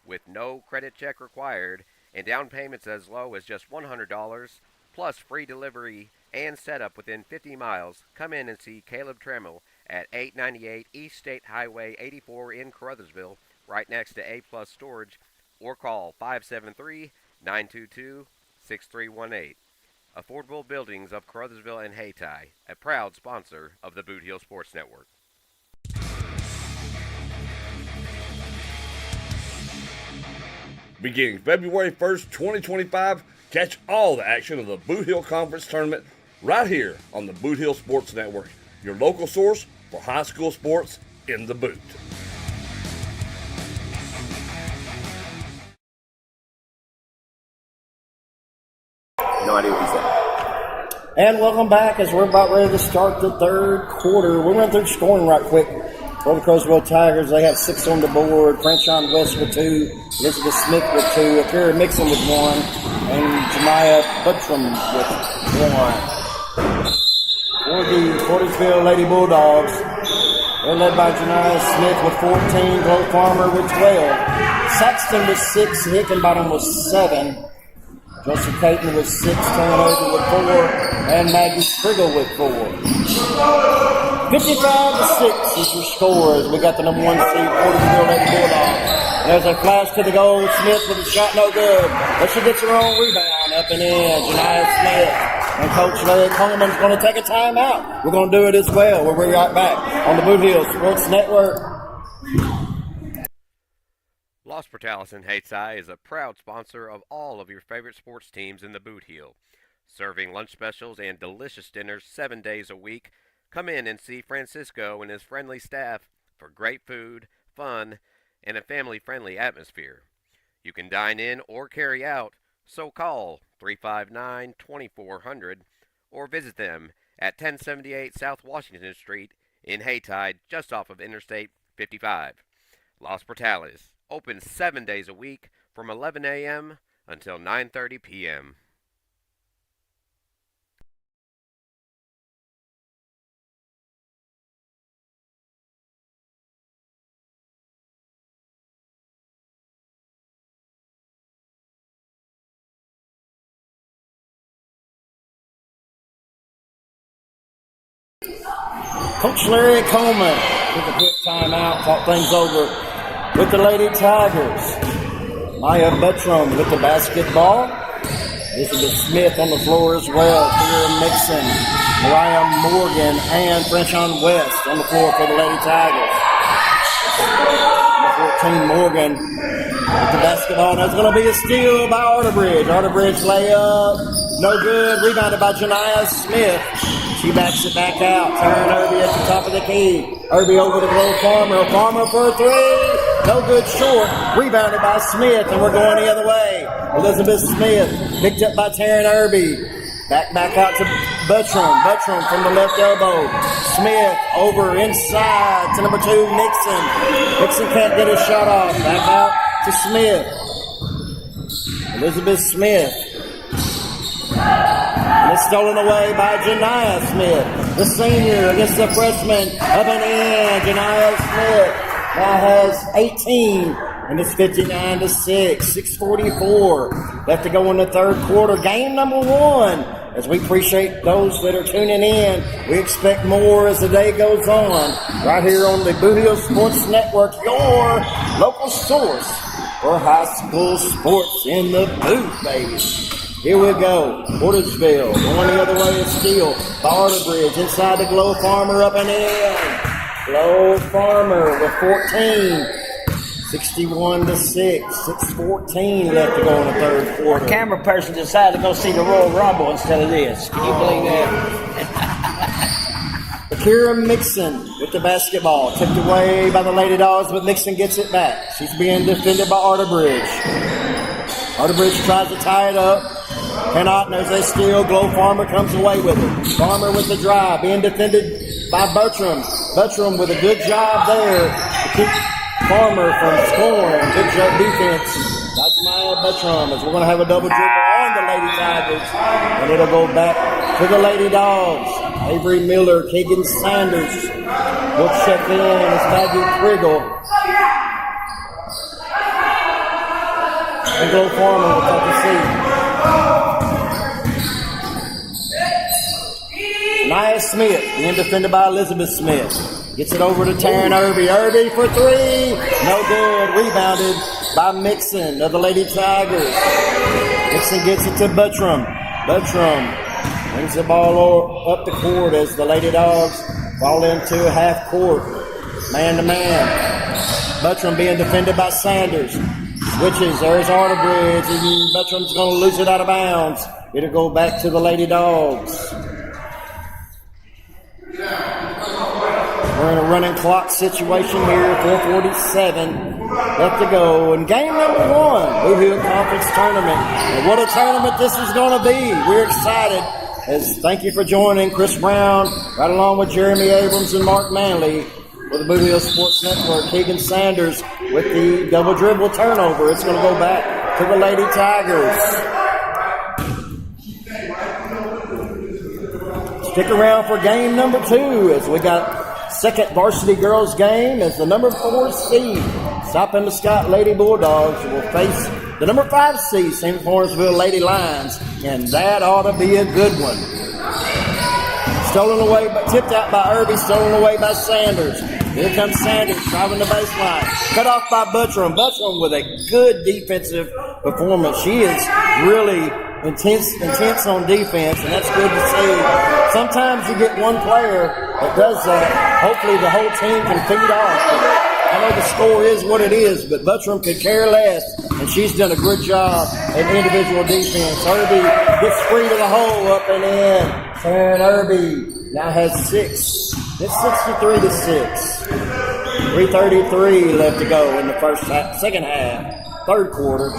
S10: with no credit check required and down payments as low as just $100, plus free delivery and setup within 50 miles. Come in and see Caleb Tremmel at 898 East State Highway 84 in Caruthersville, right next to A-Plus Storage, or call 573-922-6318. Affordable Buildings of Caruthersville and Hayti, a proud sponsor of the Bootheel Sports Network.
S1: Beginning February 1st, 2025, catch all the action of the Bootheel Conference Tournament right here on the Bootheel Sports Network, your local source for high school sports in the boot.
S2: No idea what he said. And welcome back as we're about ready to start the third quarter. We'll run through scoring right quick. For the Caruthersville Tigers, they have 6 on the board. Franchon West with 2, Elizabeth Smith with 2, Akira Mixon with 1, and Jemiah Buttram with 1. For the Caruthersville Lady Bulldogs, they're led by Jemiah Smith with 14, Glow Farmer with 12, Saxton with 6, Hickenbottom with 7, Joseph Caton with 6, Turnover with 4, and Maggie Spriggle with 4. 55-6 is your score as we got the number 1 seed, Caruthersville Lady Bulldogs. There's a flash to the goal. Smith with a shot, no good. But she gets her own rebound up and in. Jemiah Smith and Coach Larry Coleman's going to take a timeout. We're going to do it as well. We'll be right back on the Bootheel Sports Network.
S10: Los Portales in Hayti is a proud sponsor of all of your favorite sports teams in the Bootheel, serving lunch specials and delicious dinners 7 days a week. Come in and see Francisco and his friendly staff for great food, fun, and a family-friendly atmosphere. You can dine in or carry out, so call 359-2400 or visit them at 1078 South Washington Street in Hayti, just off of Interstate 55. Los Portales, open 7 days a week from 11 a.m. until 9:30 p.m.
S2: Coach Larry Coleman took a quick timeout, talk things over with the Lady Tigers. Maya Buttram with the basketball. Elizabeth Smith on the floor as well. Kira Mixon, Mariah Morgan, and Franchon West on the floor for the Lady Tigers. Number 14, Morgan with the basketball. That's going to be a steal by Arterbridge. Arterbridge layup, no good. Rebounded by Jemiah Smith. She backs it back out. Turn Irby at the top of the key. Irby over to Glow Farmer. Farmer for a 3. No good, short. Rebounded by Smith, and we're going the other way. Elizabeth Smith picked up by Taryn Irby. Back out to Buttram. Buttram from the left elbow. Smith over inside to number 2, Nixon. Nixon can't get his shot off. Back out to Smith. Elizabeth Smith. And it's stolen away by Jemiah Smith, the senior against the freshman. Up and in. Jemiah Smith now has 18, and it's 59-6. 6:44 left to go in the third quarter. Game number 1. As we appreciate those that are tuning in, we expect more as the day goes on. Right here on the Bootheel Sports Network, your local source for high school sports in the booth, baby. Here we go. Portersville going the other way is Steele. Barterbridge inside the Glow Farmer up and in. Glow Farmer with 14. 61-6. 6:14 left to go in the third quarter.
S3: Camera person decided to go see the Royal Rumble instead of this. Can you believe that?
S2: Akira Mixon with the basketball. Tipped away by the Lady Dogs, but Mixon gets it back. She's being defended by Arterbridge. Arterbridge tries to tie it up. Cannot, knows they steal. Glow Farmer comes away with it. Farmer with the drive, being defended by Bertram. Bertram with a good job there to keep Farmer from scoring. Good job defense. That's my Bertram, as we're going to have a double dribble on the Lady Tigers. And it'll go back to the Lady Dogs. Avery Miller, Keegan Sanders will check in as Maggie Triggle. And Glow Farmer will take the seat. Nia Smith, being defended by Elizabeth Smith. Gets it over to Taryn Irby. Irby for three. No good. Rebounded by Mixon of the Lady Tigers. Mixon gets it to Buttram. Buttram brings the ball up the court as the Lady Dogs fall into half court. Man to man. Buttram being defended by Sanders. Switches. There's Arterbridge. And Buttram's going to lose it out of bounds. It'll go back to the Lady Dogs. We're in a running clock situation here. 4:47 left to go. And game number one, Bootheel Conference Tournament. And what a tournament this is going to be. We're excited. Thank you for joining Chris Brown, right along with Jeremy Abrams and Mark Manley for the Bootheel Sports Network. Keegan Sanders with the double dribble turnover. It's going to go back to the Lady Tigers. Stick around for game number two as we got second varsity girls game as the number 4 seed, Stop in the Scott Lady Bulldogs, will face the number 5 seed, St. Lawrenceville Lady Lions, and that ought to be a good one. Stolen away, but tipped out by Irby, stolen away by Sanders. Here comes Sanders driving the baseline. Cut off by Buttram. Buttram with a good defensive performance. She is really intense on defense, and that's good to see. Sometimes you get one player that does that. Hopefully the whole team can feed off. I know the score is what it is, but Buttram could care less, and she's done a good job at individual defense. Irby gets free to the hole, up and in. Taryn Irby now has 6. It's 63-6. 3:33 left to go in the second half, third quarter.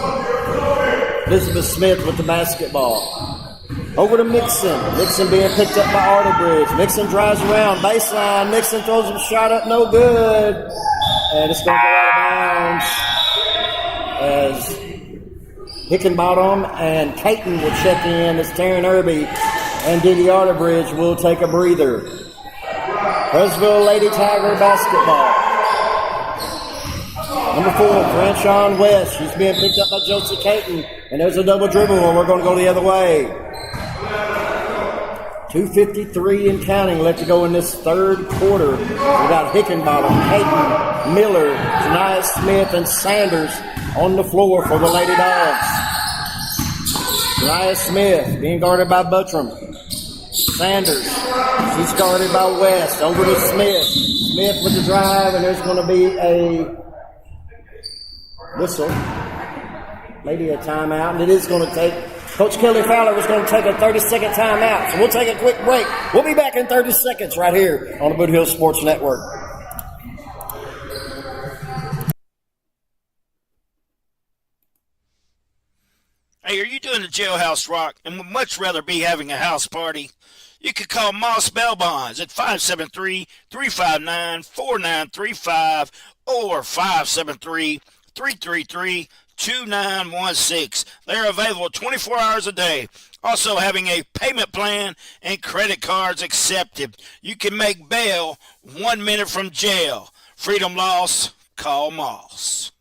S2: Elizabeth Smith with the basketball. Over to Mixon. Mixon being picked up by Arterbridge. Mixon drives around, baseline. Mixon throws a shot up, no good. And it's going to go out of bounds as Hickenbottom and Caton will check in as Taryn Irby and Didi Arterbridge will take a breather. Roseville Lady Tiger basketball. Number 4, Franchon West. She's being picked up by Josie Caton. And there's a double dribble, and we're going to go the other way. 2:53 and counting left to go in this third quarter. We got Hickenbottom, Caton, Miller, Janiah Smith, and Sanders on the floor for the Lady Dogs. Janiah Smith being guarded by Buttram. Sanders, she's guarded by West. Over to Smith. Smith with the drive, and there's going to be a whistle, maybe a timeout, and it is going to take, Coach Kelly Fowler was going to take a 30-second timeout, so we'll take a quick break. We'll be back in 30 seconds right here on the Bootheel Sports Network.
S3: Hey, are you doing the jailhouse rock and would much rather be having a house party? You could call Moss Bell Bonds at 573-359-4935 or 573-333-2916. They're available 24 hours a day. Also having a payment plan and credit cards accepted. You can make bail 1 minute from jail. Freedom loss, call Moss.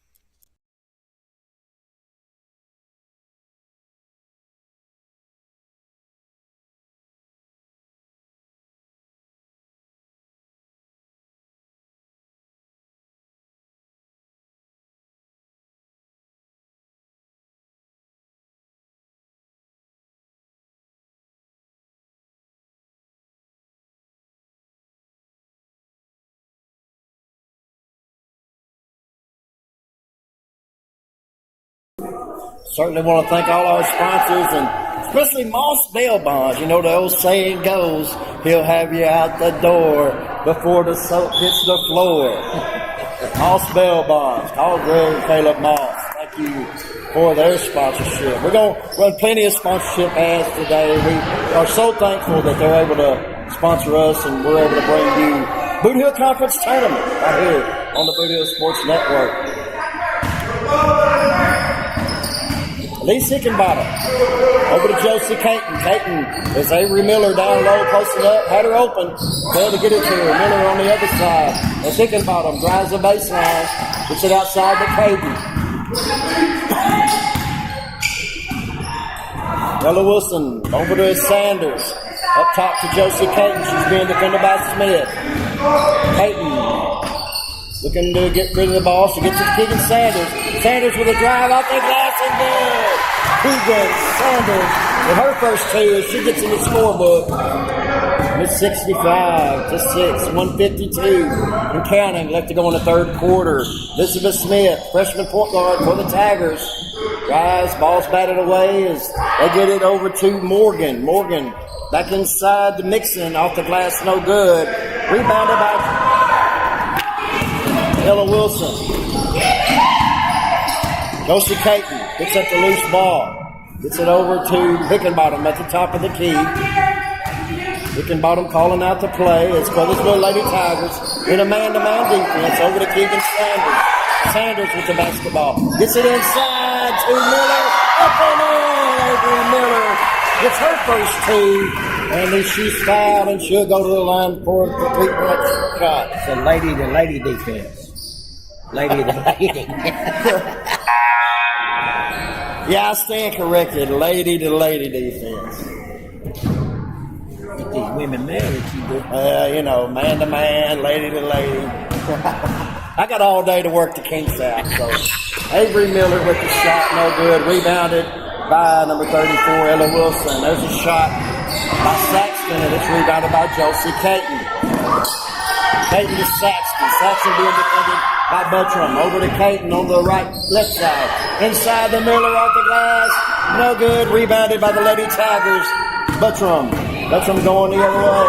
S2: Certainly want to thank all our sponsors, and especially Moss Bail Bonds. You know, the old saying goes, he'll have you out the door before the soap hits the floor. Moss Bail Bonds. Call Greg and Caleb Moss. Thank you for their sponsorship. We're going to run plenty of sponsorship ads today. We are so thankful that they're able to sponsor us, and we're able to bring you Bootheel Conference Tournament right here on the Bootheel Sports Network. Elise Hickenbottom over to Josie Caton. Caton is Avery Miller down low, posted up, had her open, failed to get it to her. Miller on the other side as Hickenbottom drives the baseline, gets it outside to Caton. Ella Wilson over to Sanders, up top to Josie Caton. She's being defended by Smith. Caton looking to get rid of the ball. She gets it to Keegan Sanders. Sanders with a drive off the glass and good. Keegan Sanders with her first two as she gets in the scorebook. It's 65-6, 152 and counting. Left to go in the third quarter. Elizabeth Smith, freshman point guard for the Tigers. Drives, ball's batted away as they get it over to Morgan. Morgan back inside the Mixon, off the glass, no good. Rebounded by Ella Wilson. Josie Caton picks up the loose ball. Gets it over to Hickenbottom at the top of the key. Hickenbottom calling out the play as Crothersville Lady Tigers in a man-to-man defense over to Keegan Sanders. Sanders with the basketball. Gets it inside to Miller. Up and in. Avery Miller gets her first two. And then she's fouled and she'll go to the line for a complete shot.
S3: It's a lady-to-lady defense. Lady-to-lady.
S2: Yeah, I stand corrected. Lady-to-lady defense.
S3: Get these women mad at you, dude.
S2: You know, man-to-man, lady-to-lady. I got all day to work the King South. So Avery Miller with the shot, no good. Rebounded by number 34, Ella Wilson. There's a shot by Saxton, and it's rebounded by Josie Caton. Caton to Saxton. Saxton being defended by Buttram. Over to Caton on the left side. Inside the Miller off the glass. No good. Rebounded by the Lady Tigers. Buttram going the other way.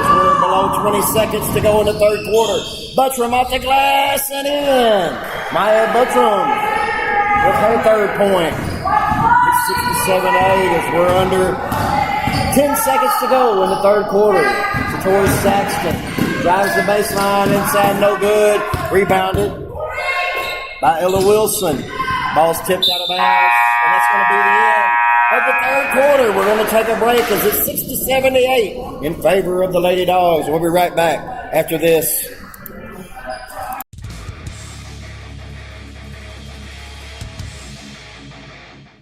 S2: As we're below 20 seconds to go in the third quarter. Buttram off the glass and in. Maya Buttram with her third point. It's 67-8 as we're under 10 seconds to go in the third quarter. Tori Saxton drives the baseline inside, no good. Rebounded by Ella Wilson. Ball's tipped out of bounds, and that's going to be the end of the third quarter. We're going to take a break as it's 60-78 in favor of the Lady Dogs. We'll be right back after this.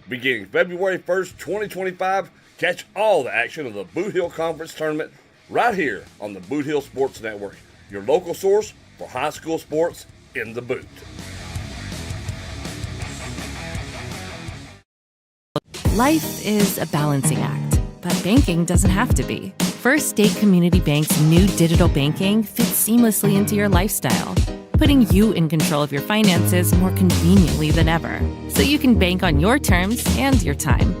S1: Beginning February 1st, 2025, catch all the action of the Bootheel Conference Tournament right here on the Bootheel Sports Network, your local source for high school sports in the boot.
S7: Life is a balancing act, but banking doesn't have to be. First State Community Bank's new digital banking fits seamlessly into your lifestyle, putting you in control of your finances more conveniently than ever, so you can bank on your terms and your time.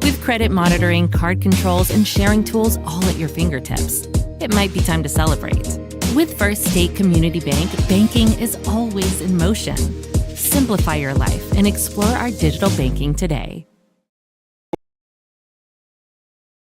S7: With credit monitoring, card controls, and sharing tools all at your fingertips, it might be time to celebrate. With First State Community Bank, banking is always in motion. Simplify your life and explore our digital banking today.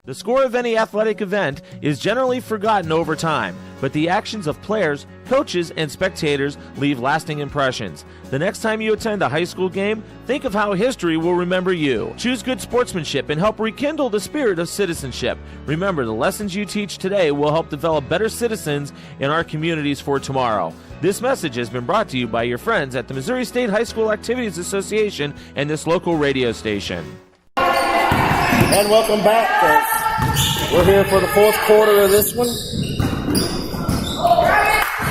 S11: The score of any athletic event is generally forgotten over time, but the actions of players, coaches, and spectators leave lasting impressions. The next time you attend a high school game, think of how history will remember you. Choose good sportsmanship and help rekindle the spirit of citizenship. Remember, the lessons you teach today will help develop better citizens in our communities for tomorrow. This message has been brought to you by your friends at the Missouri State High School Activities Association and this local radio station.
S2: And welcome back, folks. We're here for the fourth quarter of this one.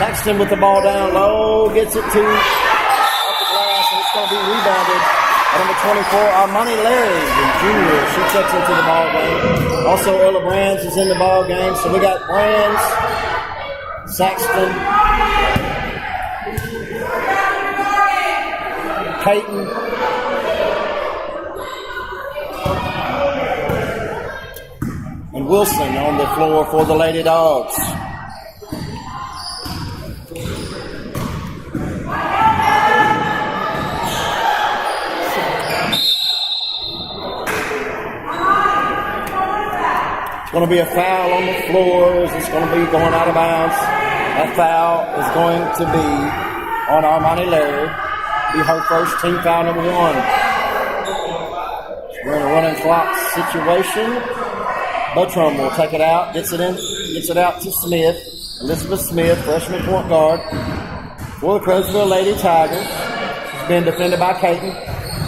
S2: Saxton with the ball down low, gets it to off the glass, and it's going to be rebounded. Number 24, Armani Larry, the junior, she checks into the ball game. Also, Ella Brands is in the ball game, so we got Brands, Saxton, Caton, Wilson on the floor for the Lady Dogs. It's going to be a foul on the floor. It's going to be going out of bounds. That foul is going to be on Armani Laird. Be her first team foul number 1. We're in a running clock situation. Buttram will take it out, gets it out to Smith. Elizabeth Smith, freshman point guard for the Crowsville Lady Tigers. She's been defended by Caton.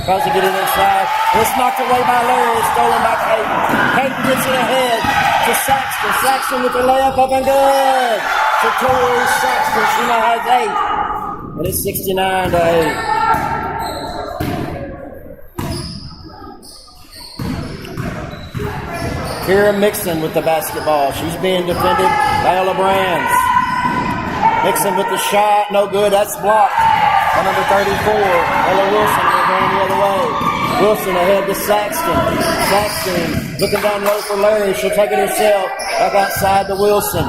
S2: Tries to get it inside. It's knocked away by Larry. It's stolen by Caton. Caton gets it ahead to Saxton. Saxton with the layup up and good. To Tori Saxton. She now has 8. And it's 69-8. Kira Mixon with the basketball. She's being defended by Ella Brands. Mixon with the shot. No good. That's blocked. By number 34, Ella Wilson. They're going the other way. Wilson ahead to Saxton. Saxton looking down low for Larry. She'll take it herself. Back outside to Wilson.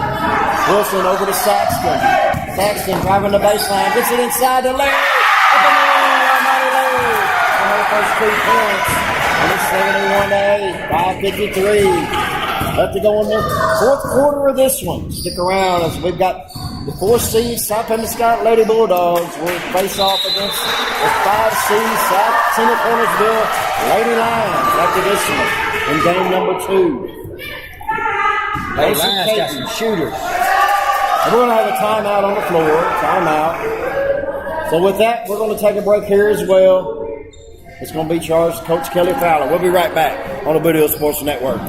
S2: Wilson over to Saxton. Saxton driving the baseline. Gets it inside to Larry. Up and in. Almighty Larry. And her first 3 points. And it's 71-8. 5:53. Left to go in the fourth quarter of this one. Stick around as we've got the 4 seed South Penobscot Lady Bulldogs will face off against the 5 seed South Central Cornersville Lady Lions after this one in game number 2.
S3: Lady Lions got some shooters.
S2: And we're going to have a timeout on the floor. Timeout. So with that, we're going to take a break here as well. It's going to be charged to Coach Kelly Fowler. We'll be right back on the Bootheel Sports Network.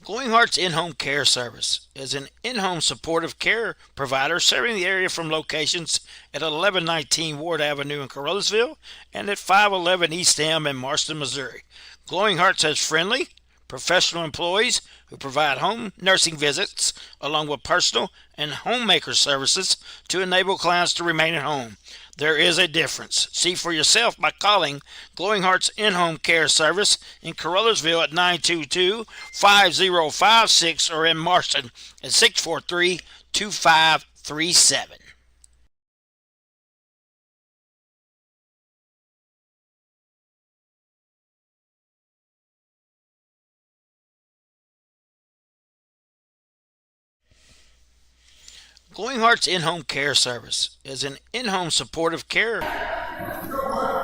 S8: Glowing Hearts In-Home Care Service is an in-home supportive care provider serving the area from locations at 1119 Ward Avenue in Carruthersville and at 511 East Elm in Marston, Missouri. Glowing Hearts has friendly, professional employees who provide home nursing visits along with personal and homemaker services to enable clients to remain at home. There is a difference. See for yourself by calling Glowing Hearts In-Home Care Service in Carruthersville at 922-5056 or in Marston at 643-2537. Glowing Hearts In-Home Care Service is an in-home supportive care.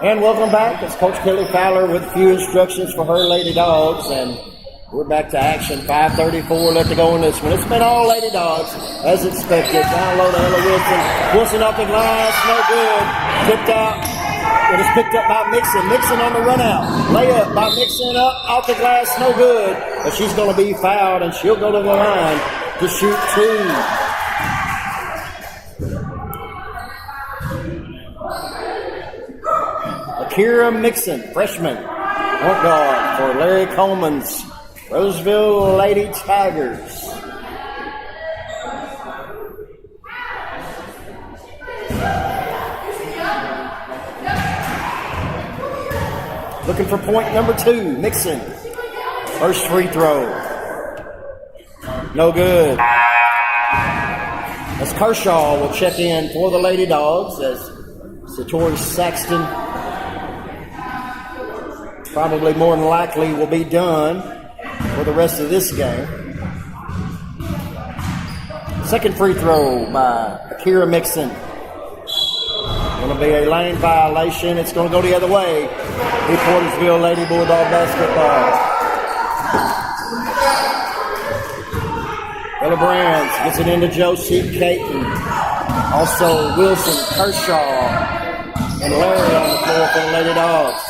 S2: And welcome back. It's Coach Kelly Fowler with a few instructions for her Lady Dogs. And we're back to action. 5:34 left to go in this one. It's been all Lady Dogs as expected. Down low to Ella Wilson. Wilson off the glass. No good. Tipped out. It is picked up by Mixon. Mixon on the run out. Layup by Mixon up off the glass. No good. But she's going to be fouled and she'll go to the line to shoot 2. Kira Mixon, freshman, point guard for Larry Coleman's Roseville Lady Tigers. Looking for point number 2, Mixon. First free throw. No good. As Kershaw will check in for the Lady Dogs as Satori Saxton probably more than likely will be done for the rest of this game. Second free throw by Akira Mixon. Going to be a lane violation. It's going to go the other way. Portersville Lady Bulldog basketball. Ella Brands gets it into Josie Caton. Also Wilson, Kershaw, and Larry on the floor for the Lady Dogs.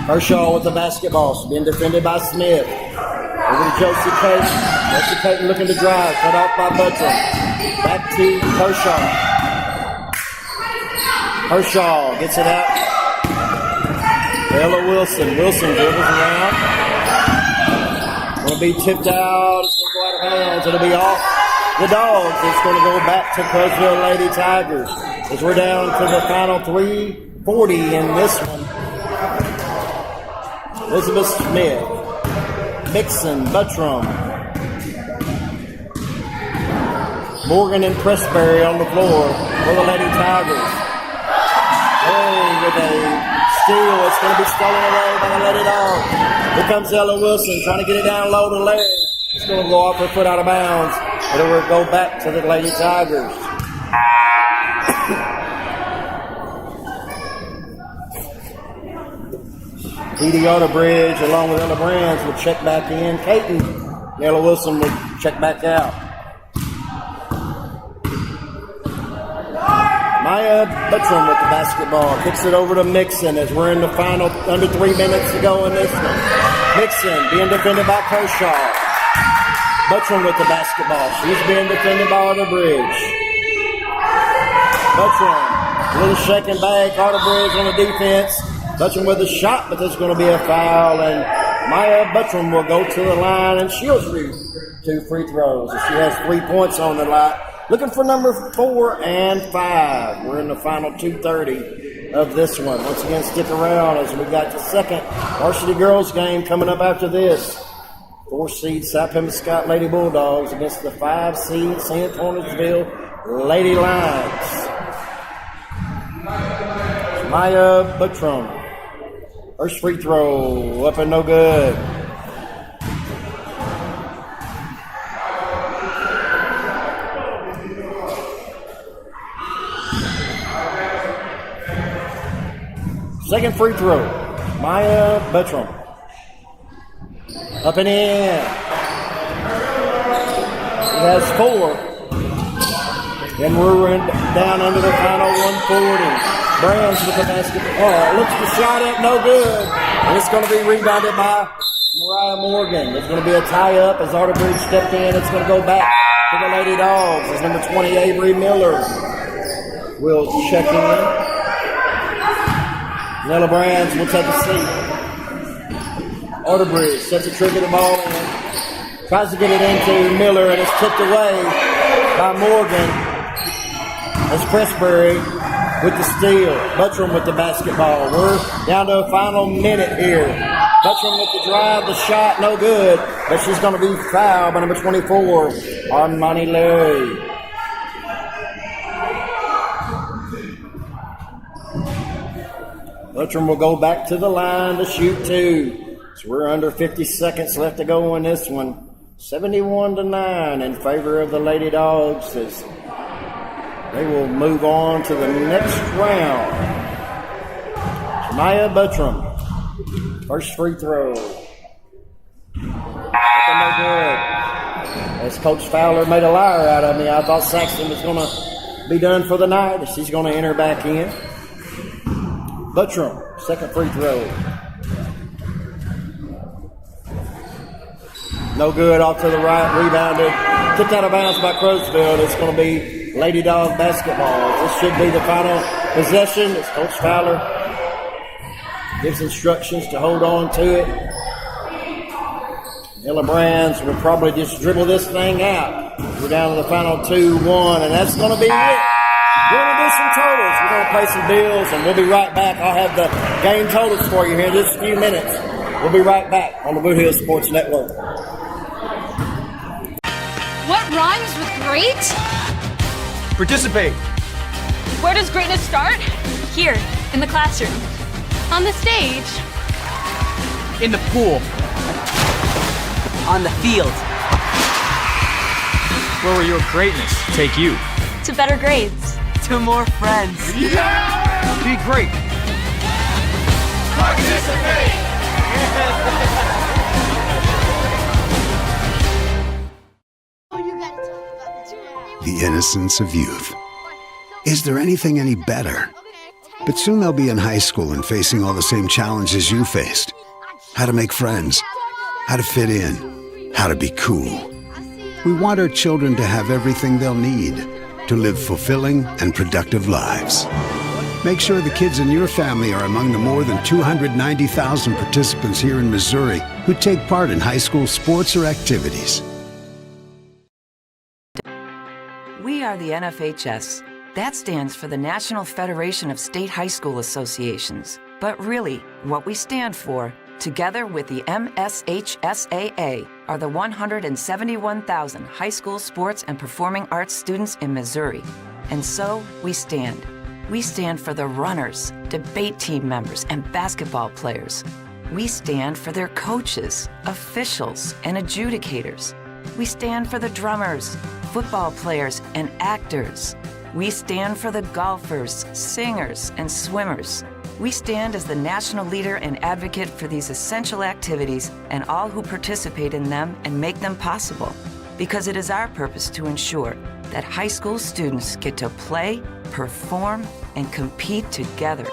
S2: Kershaw with the basketball. She's being defended by Smith. Over to Josie Caton. Josie Caton looking to drive. Cut off by Buttram. Back to Kershaw. Kershaw gets it out. Ella Wilson. Wilson dribbles around. Going to be tipped out. It's going to go out of bounds. It'll be off the Dogs. It's going to go back to Crowsville Lady Tigers as we're down to the final 3:40 in this one. Elizabeth Smith Mixon, Buttram. Morgan and Pressberry on the floor for the Lady Tigers. Oh, with a steal. It's going to be stolen away by the Lady Dogs. Here comes Ella Wilson trying to get it down low to Larry. It's going to go off her foot out of bounds. It'll go back to the Lady Tigers. Edie Otterbridge along with Ella Brands will check back in. Caton, Ella Wilson will check back out. Maya Buttram with the basketball. Kicks it over to Mixon as we're in the final, under 3 minutes to go in this one. Mixon being defended by Kershaw. Buttram with the basketball. She's being defended by Otterbridge. Buttram, a little shake and bake. Otterbridge on the defense. Buttram with a shot, but there's going to be a foul, and Maya Buttram will go to the line, and she'll shoot 2 free throws. She has 3 points on the line. Looking for number 4 and 5. We're in the final 2:30 of this one. Once again, stick around as we got the second varsity girls game coming up after this. 4-seed South Pembina Lady Bulldogs against the 5-seed St. Antoinesville Lady Lions. Maya Buttram. First free throw, up and no good. Second free throw, Maya Buttram. Up and in. She has 4. And we're down under the final 140. Brands with the basketball. Looks the shot up, no good. And it's going to be rebounded by Mariah Morgan. There's going to be a tie-up as Otterbridge stepped in. It's going to go back to the Lady Dogs as number 20, Avery Miller, will check in. Nella Brands will take a seat. Otterbridge sets a trigger the ball in. Tries to get it into Miller, and it's tipped away by Morgan as Pressberry with the steal. Buttram with the basketball. We're down to a final minute here. Buttram with the drive, the shot, no good. But she's going to be fouled by number 24, Armani Larry. Buttram will go back to the line to shoot 2. So we're under 50 seconds left to go in this one. 71-9 in favor of the Lady Dogs as they will move on to the next round. Maya Buttram. First free throw. No good. As Coach Fowler made a liar out of me, I thought Saxton was going to be done for the night. She's going to enter back in. Buttram, second free throw. No good, off to the right, rebounded. Kicked out of bounds by Crowsville. It's going to be Lady Dog basketball. This should be the final possession as Coach Fowler gives instructions to hold on to it. Ella Brands will probably just dribble this thing out. We're down to the final 2-1, and that's going to be it. We're going to do some totals. We're going to play some bills, and we'll be right back. I'll have the game totals for you here in just a few minutes. We'll be right back on the Bootheel Sports Network.
S12: What rhymes with great?
S13: Participate.
S12: Where does greatness start? Here, in the classroom. On the stage.
S13: In the pool.
S14: On the field.
S13: Where will your greatness take you?
S12: To better grades.
S14: To more friends.
S13: Yeah! Be great.
S14: Participate.
S15: The innocence of youth. Is there anything any better? But soon they'll be in high school and facing all the same challenges you faced. How to make friends, how to fit in, how to be cool. We want our children to have everything they'll need to live fulfilling and productive lives. Make sure the kids in your family are among the more than 290,000 participants here in Missouri who take part in high school sports or activities.
S16: We are the NFHS. That stands for the National Federation of State High School Associations. But really, what we stand for Together with the MSHSAA are the 171,000 high school sports and performing arts students in Missouri. And so we stand. We stand for the runners, debate team members, and basketball players. We stand for their coaches, officials, and adjudicators. We stand for the drummers, football players, and actors. We stand for the golfers, singers, and swimmers. We stand as the national leader and advocate for these essential activities and all who participate in them and make them possible, because it is our purpose to ensure that high school students get to play, perform, and compete together.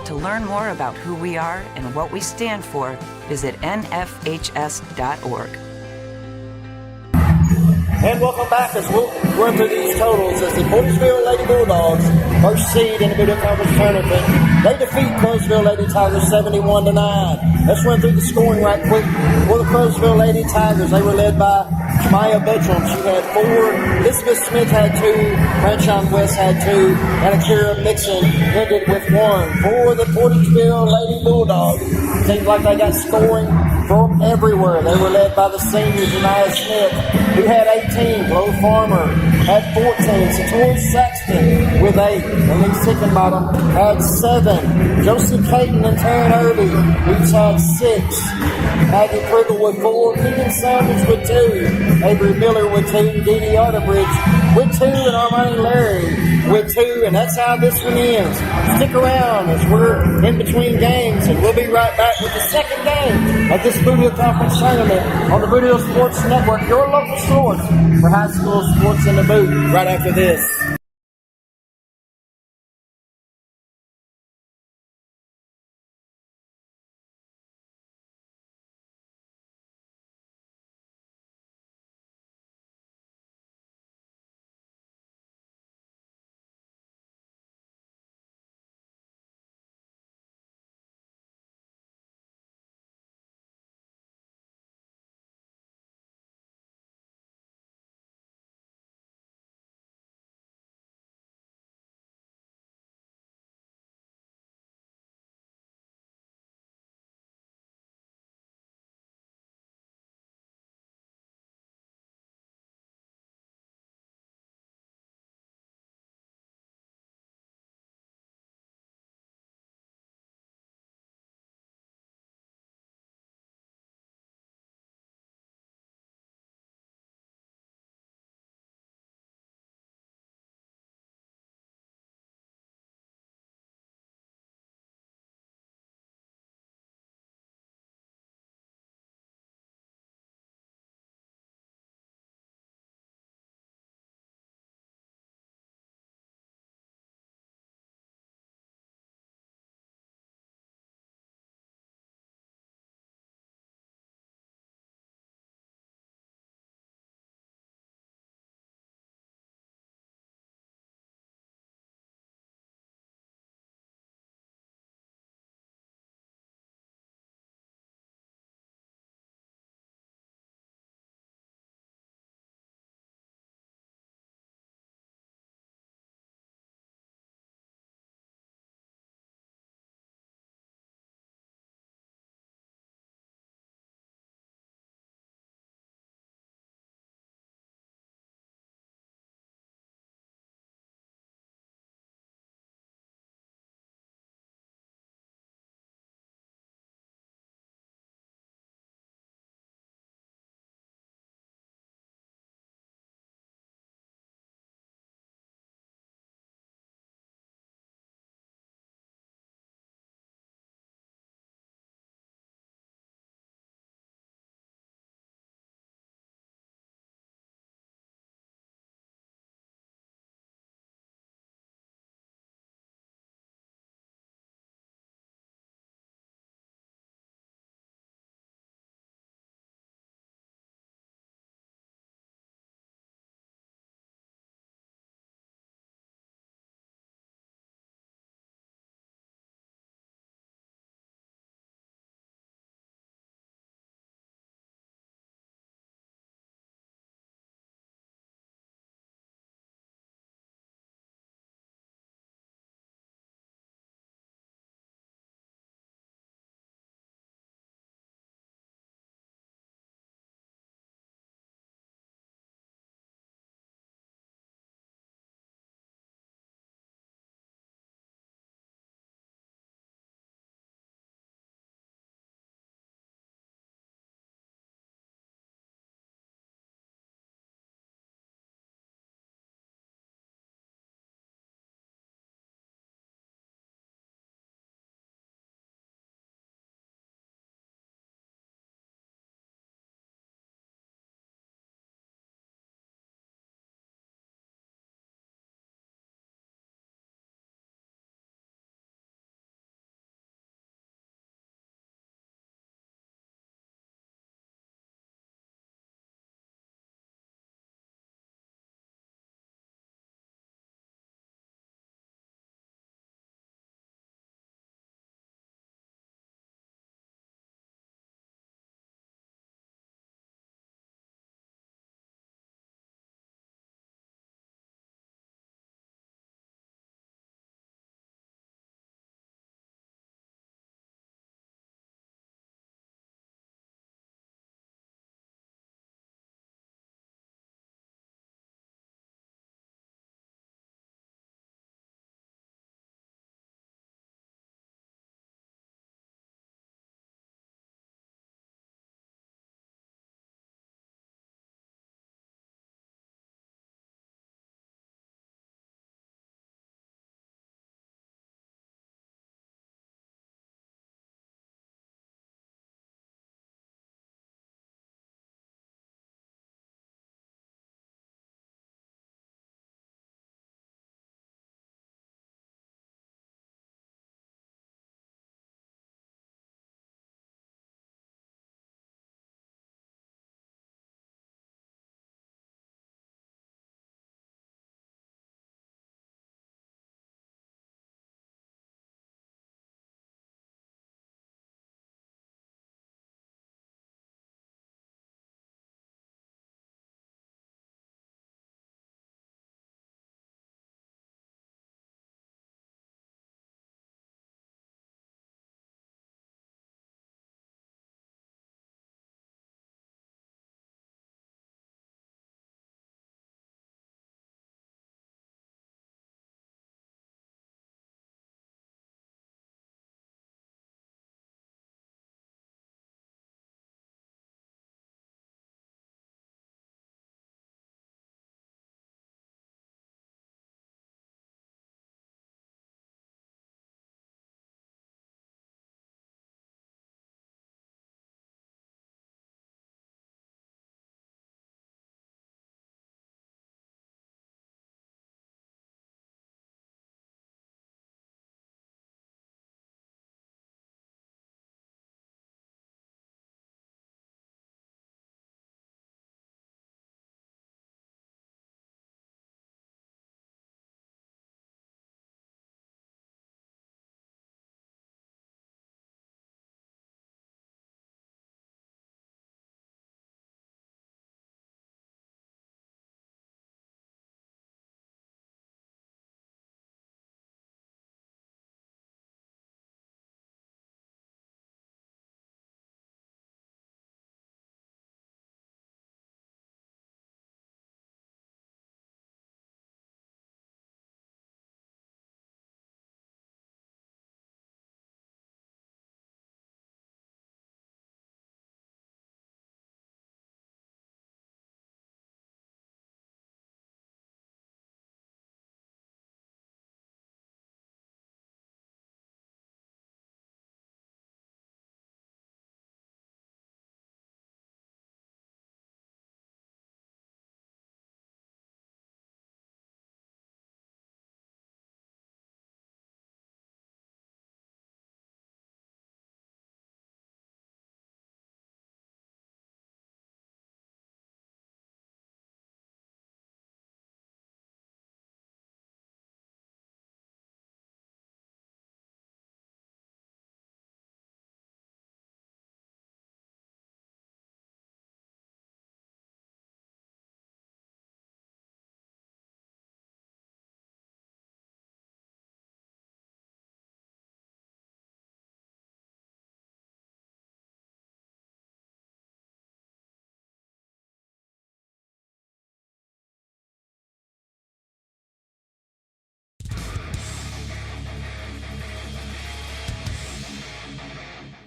S16: To learn more about who we are and what we stand for, visit nfhs.org.
S2: And welcome back as we'll run through these totals as the Portersville Lady Bulldogs, first seed in the Bootheel Conference Tournament. They defeat Crowsville Lady Tigers 71-9. Let's run through the scoring right quick. For the Crowsville Lady Tigers, they were led by Maya Buttram. She had 4. Elizabeth Smith had 2. Franchon West had 2. And Akira Mixon ended with 1. For the Portersville Lady Bulldogs, seems like they got scoring from everywhere. They were led by the seniors, Anaya Smith, who had 18. Flo Farmer had 14. Satori Saxton with 8. And Lee Sickenbottom had 7. Josie Clayton and Taryn Irby each had 6. Maggie Priggle with 4. Keegan Sanders with 2. Avery Miller with 2. Dee Dee Arterbridge with 2. And Armani Larry with 2. And that's how this one ends. Stick around as we're in between games, and we'll be right back with the second game of this Bootheel Conference Tournament on the Bootheel Sports Network, your local source for high school sports in the boot, right after this.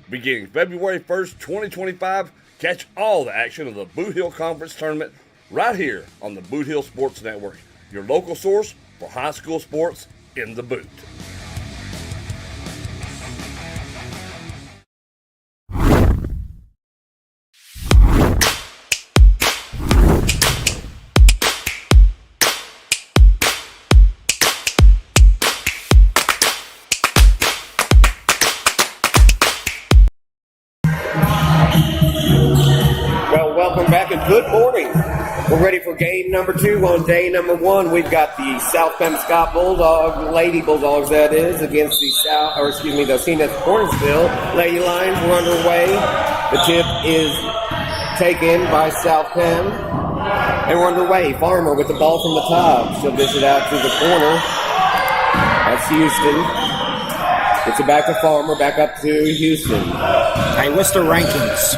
S1: beginning February 1st, 2025. Catch all the action of the Bootheel Conference Tournament right here on the Bootheel Sports Network, your local source for high school sports in the boot.
S17: Welcome back and good morning. We're ready for game number 2 on day number 1. We've got the South Bend Scott Bulldogs, Lady Bulldogs that is, against the the Zenith Cornersville Lady Lions. We're underway. The tip is taken by South Bend. And we're underway. Farmer with the ball from the top. She'll dish it out to the corner. That's Houston. Gets it back to Farmer, back up to Houston.
S3: Hey, what's the rankings?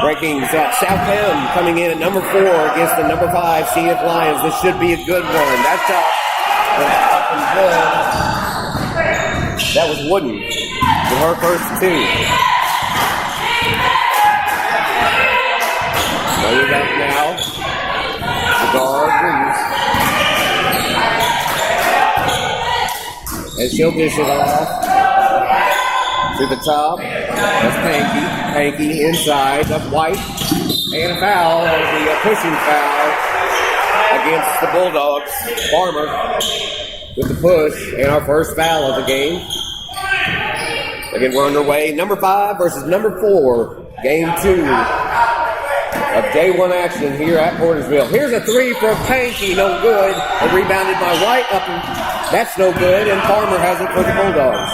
S17: Rankings, South Bend coming in at number 4 against the number 5 Zenith Lions. This should be a good one. That's up. Good. That was Wooden with her first 2. Way back now. The guard Reeves. And she'll dish it off to the top. That's Panky inside. That's White. And a foul. That'll be a pushing foul against the Bulldogs. Farmer with the push. And our first foul of the game. Again, we're underway. Number 5 versus number 4. Game 2 of day 1 action here at Portersville. Here's a 3 from Panky. No good. And rebounded by White. That's no good. And Farmer has it for the Bulldogs.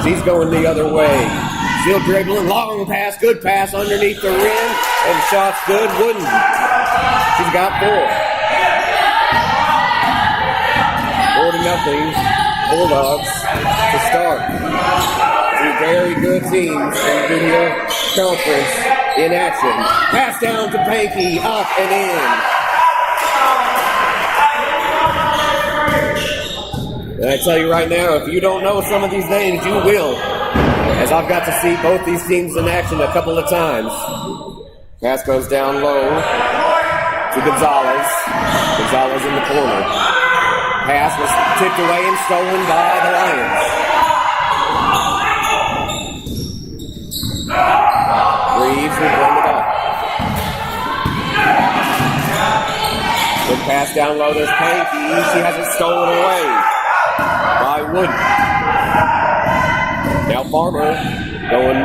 S17: She's going the other way. Still dribbling, long pass, good pass underneath the rim, and shot's good. Wooden. She's got 4. 4-0 Bulldogs to start. 2 very good teams in the Bootheel Conference in action. Pass down to Panky, up and in. And I tell you right now, if you don't know some of these names, you will. As I've got to see both these teams in action a couple of times. Pass goes down low to Gonzalez. Gonzalez in the corner. Pass was tipped away and stolen by the Lions. Reeves will bring it up. Good pass down low to Panky. She has it stolen away by Wooden. Now Farmer going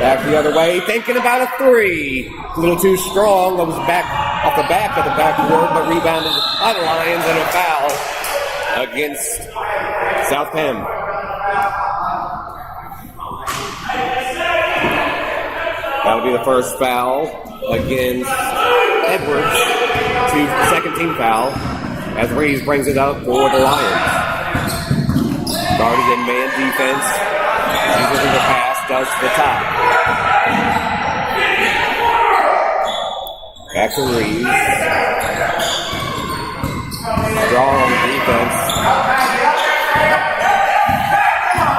S17: back the other way, thinking about a 3. A little too strong. That was back off the back of the backboard, but rebounded by the Lions and a foul against South Bend. That'll be the first foul against Edwards. 2 second-team foul as Reeves brings it up for the Lions. Guarded in man defense. She's looking to pass, does to the top. Back to Reeves. Strong defense.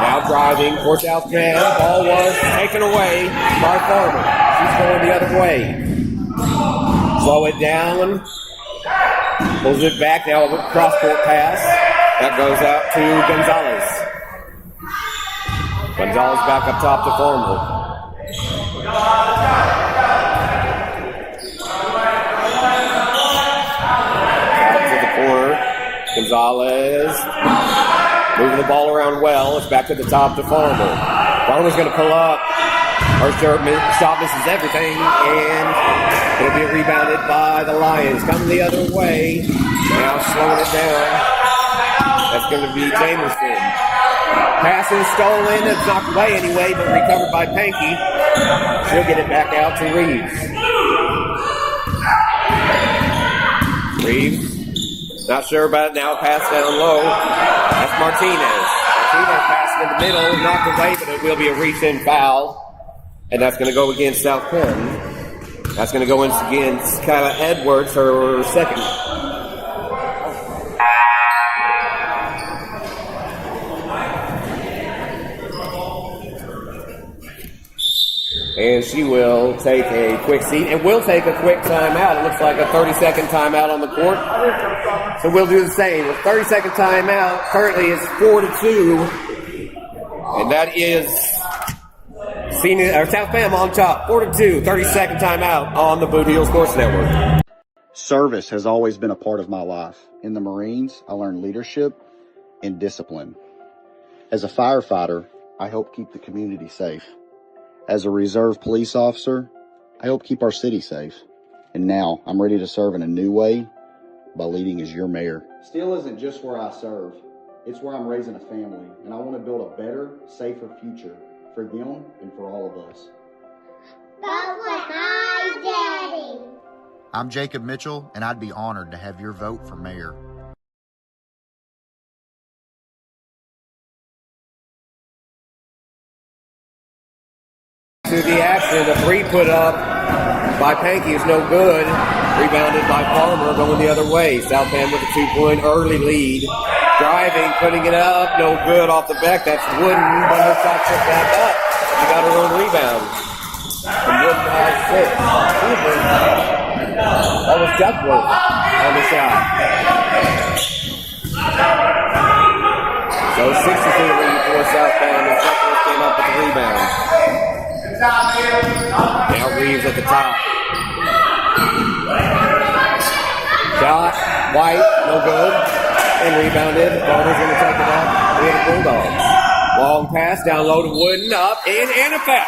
S17: Now driving for South Bend. Ball was taken away by Farmer. She's going the other way. Slow it down. Pulls it back. Now a cross-court pass. That goes out to Gonzalez. Gonzalez back up top to Farmer. Out to the corner. Gonzalez moving the ball around well. It's back to the top to Farmer. Farmer's going to pull up. Her shot misses everything, and it'll be rebounded by the Lions. Coming the other way. Now slowing it down. That's going to be Jamerson. Pass is stolen. It's knocked away anyway, but recovered by Panky. She'll get it back out to Reeves. Reeves. Not sure about it now. Pass down low. That's Martinez. Martinez passed in the middle. Knocked away, but it will be a reach-in foul. And that's going to go against South Bend. That's going to go against Kyla Edwards, her second. And she will take a quick seat and will take a quick timeout. It looks like a 30-second timeout on the court. So we'll do the same. A 30-second timeout. Currently it's 4-2. And that is South Bam on top. 4-2. 30-second timeout on the Bootheel Sports Network.
S4: Service has always been a part of my life. In the Marines, I learned leadership and discipline. As a firefighter, I help keep the community safe. As a reserve police officer, I help keep our city safe. And now I'm ready to serve in a new way by leading as your mayor. Steel isn't just where I serve. It's where I'm raising a family, and I want to build a better, safer future for them and for all of us.
S5: Vote for my daddy.
S6: I'm Jacob Mitchell, and I'd be honored to have your vote for mayor.
S17: To the action, a three put up by Pankey is no good. Rebounded by Palmer, going the other way. South Bend with a 2-point early lead. Driving, putting it up, no good off the back. That's Wooden, but her shot took back up. She got her own rebound. And Wooden has 6. That was Duckworth on the shot. So 62 lead for South Bend, and Duckworth came up with the rebound. Now Reeves at the top. Shot, White, no good. And rebounded. Bonner's going to take it up. We have the Bulldogs. Long pass, down low to Wooden, up, and a foul.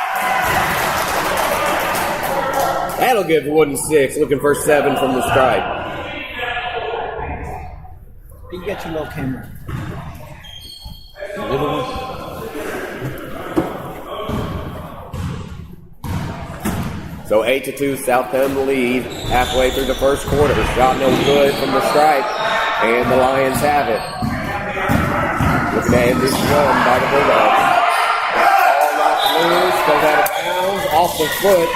S17: That'll give Wooden 6, looking for 7 from the stripe.
S3: You get your little camera.
S17: The little one. So 8-2, South Bend lead halfway through the first quarter. Shot no good from the stripe, and the Lions have it. Looking to end this run by the Bulldogs. Ball knocked loose, goes out of bounds, off the foot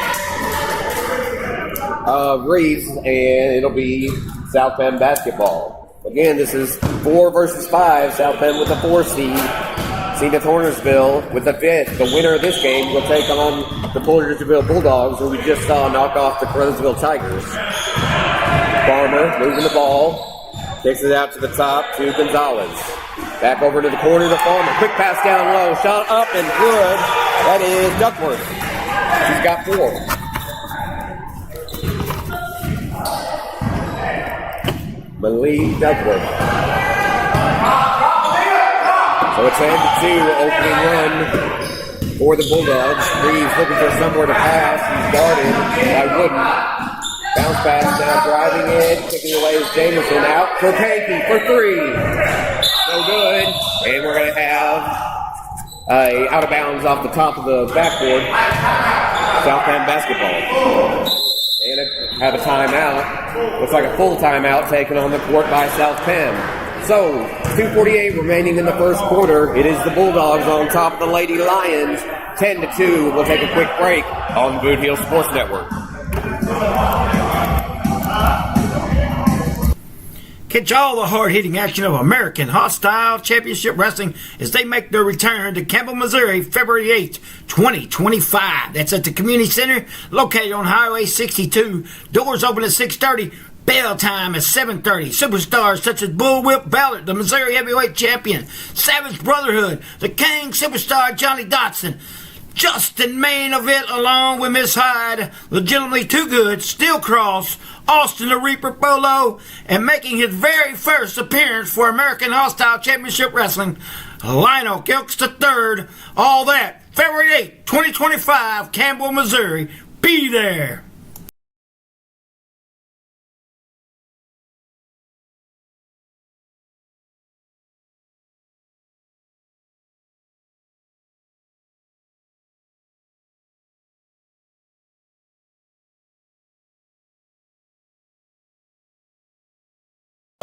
S17: of Reeves, and it'll be South Bend basketball. Again, this is 4 versus 5. South Bend with the 4 seed. Zenith Hornersville with the 5th. The winner of this game will take on the Portersville Bulldogs, who we just saw knock off the Crowsville Tigers. Farmer moving the ball. Kicks it out to the top to Gonzalez. Back over to the corner to Farmer. Quick pass down low. Shot up and good. That is Duckworth. She's got 4. Malie Duckworth. So it's 10-2, opening run for the Bulldogs. Reeves looking for somewhere to pass. He's guarded by Wooden. Bounce pass now, driving it, kicking away is Jameson out for Pankey for 3. No good. And we're going to have out of bounds off the top of the backboard. South Bend basketball. And have a timeout. Looks like a full timeout taken on the court by South Bend. So, 2:48 remaining in the first quarter. It is the Bulldogs on top of the Lady Lions. 10-2. We'll take a quick break on the Bootheel Sports Network.
S3: Catch all the hard-hitting action of American Hostile Championship Wrestling as they make their return to Campbell, Missouri, February 8th, 2025. That's at the Community Center, located on Highway 62. Doors open at 6:30. Bell time is 7:30. Superstars such as Bullwhip Ballard, the Missouri Heavyweight Champion, Savage Brotherhood, the King Superstar Johnny Dotson, Justin Main Event along with Miss Hyde, Legitimately Too Good, Steel Cross, Austin the Reaper Polo, and making his very first appearance for American Hostile Championship Wrestling, Lionel Gilks III. All that, February 8th, 2025, Campbell, Missouri. Be there.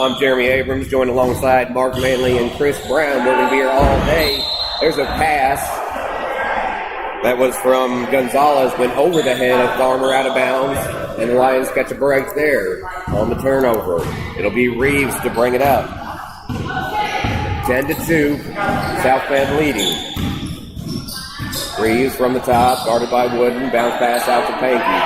S17: I'm Jeremy Abrams, joined alongside Mark Manley and Chris Brown. We're going to be here all day. There's a pass that was from Gonzalez, went over the head of Farmer out of bounds, and the Lions catch a break there on the turnover. It'll be Reeves to bring it up. 10-2, South Bend leading. Reeves from the top, guarded by Wooden. Bounce pass out to Panky.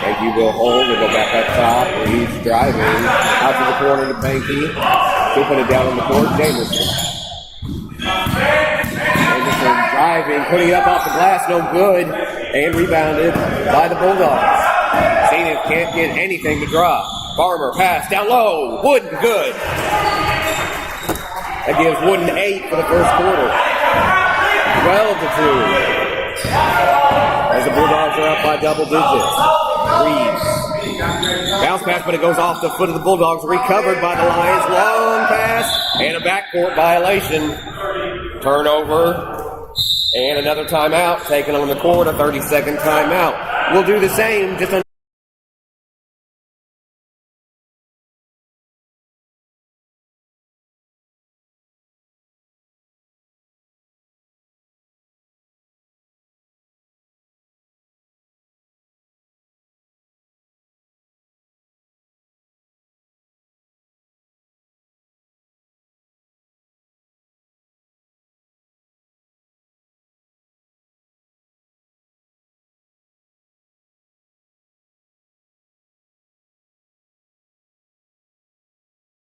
S17: Panky will hold and go back up top. Reeves driving out to the corner to Panky. Keeping it down on the court. Jameson driving, putting it up off the glass, no good. And rebounded by the Bulldogs. Zenith can't get anything to drop. Farmer pass down low. Wooden good. That gives Wooden 8 for the first quarter. 12-2. As the Bulldogs are up by double digits. Reeves. Bounce pass, but it goes off the foot of the Bulldogs. Recovered by the Lions. Long pass and a backcourt violation. Turnover. And another timeout taken on the court. A 30-second timeout. We'll do the same. Just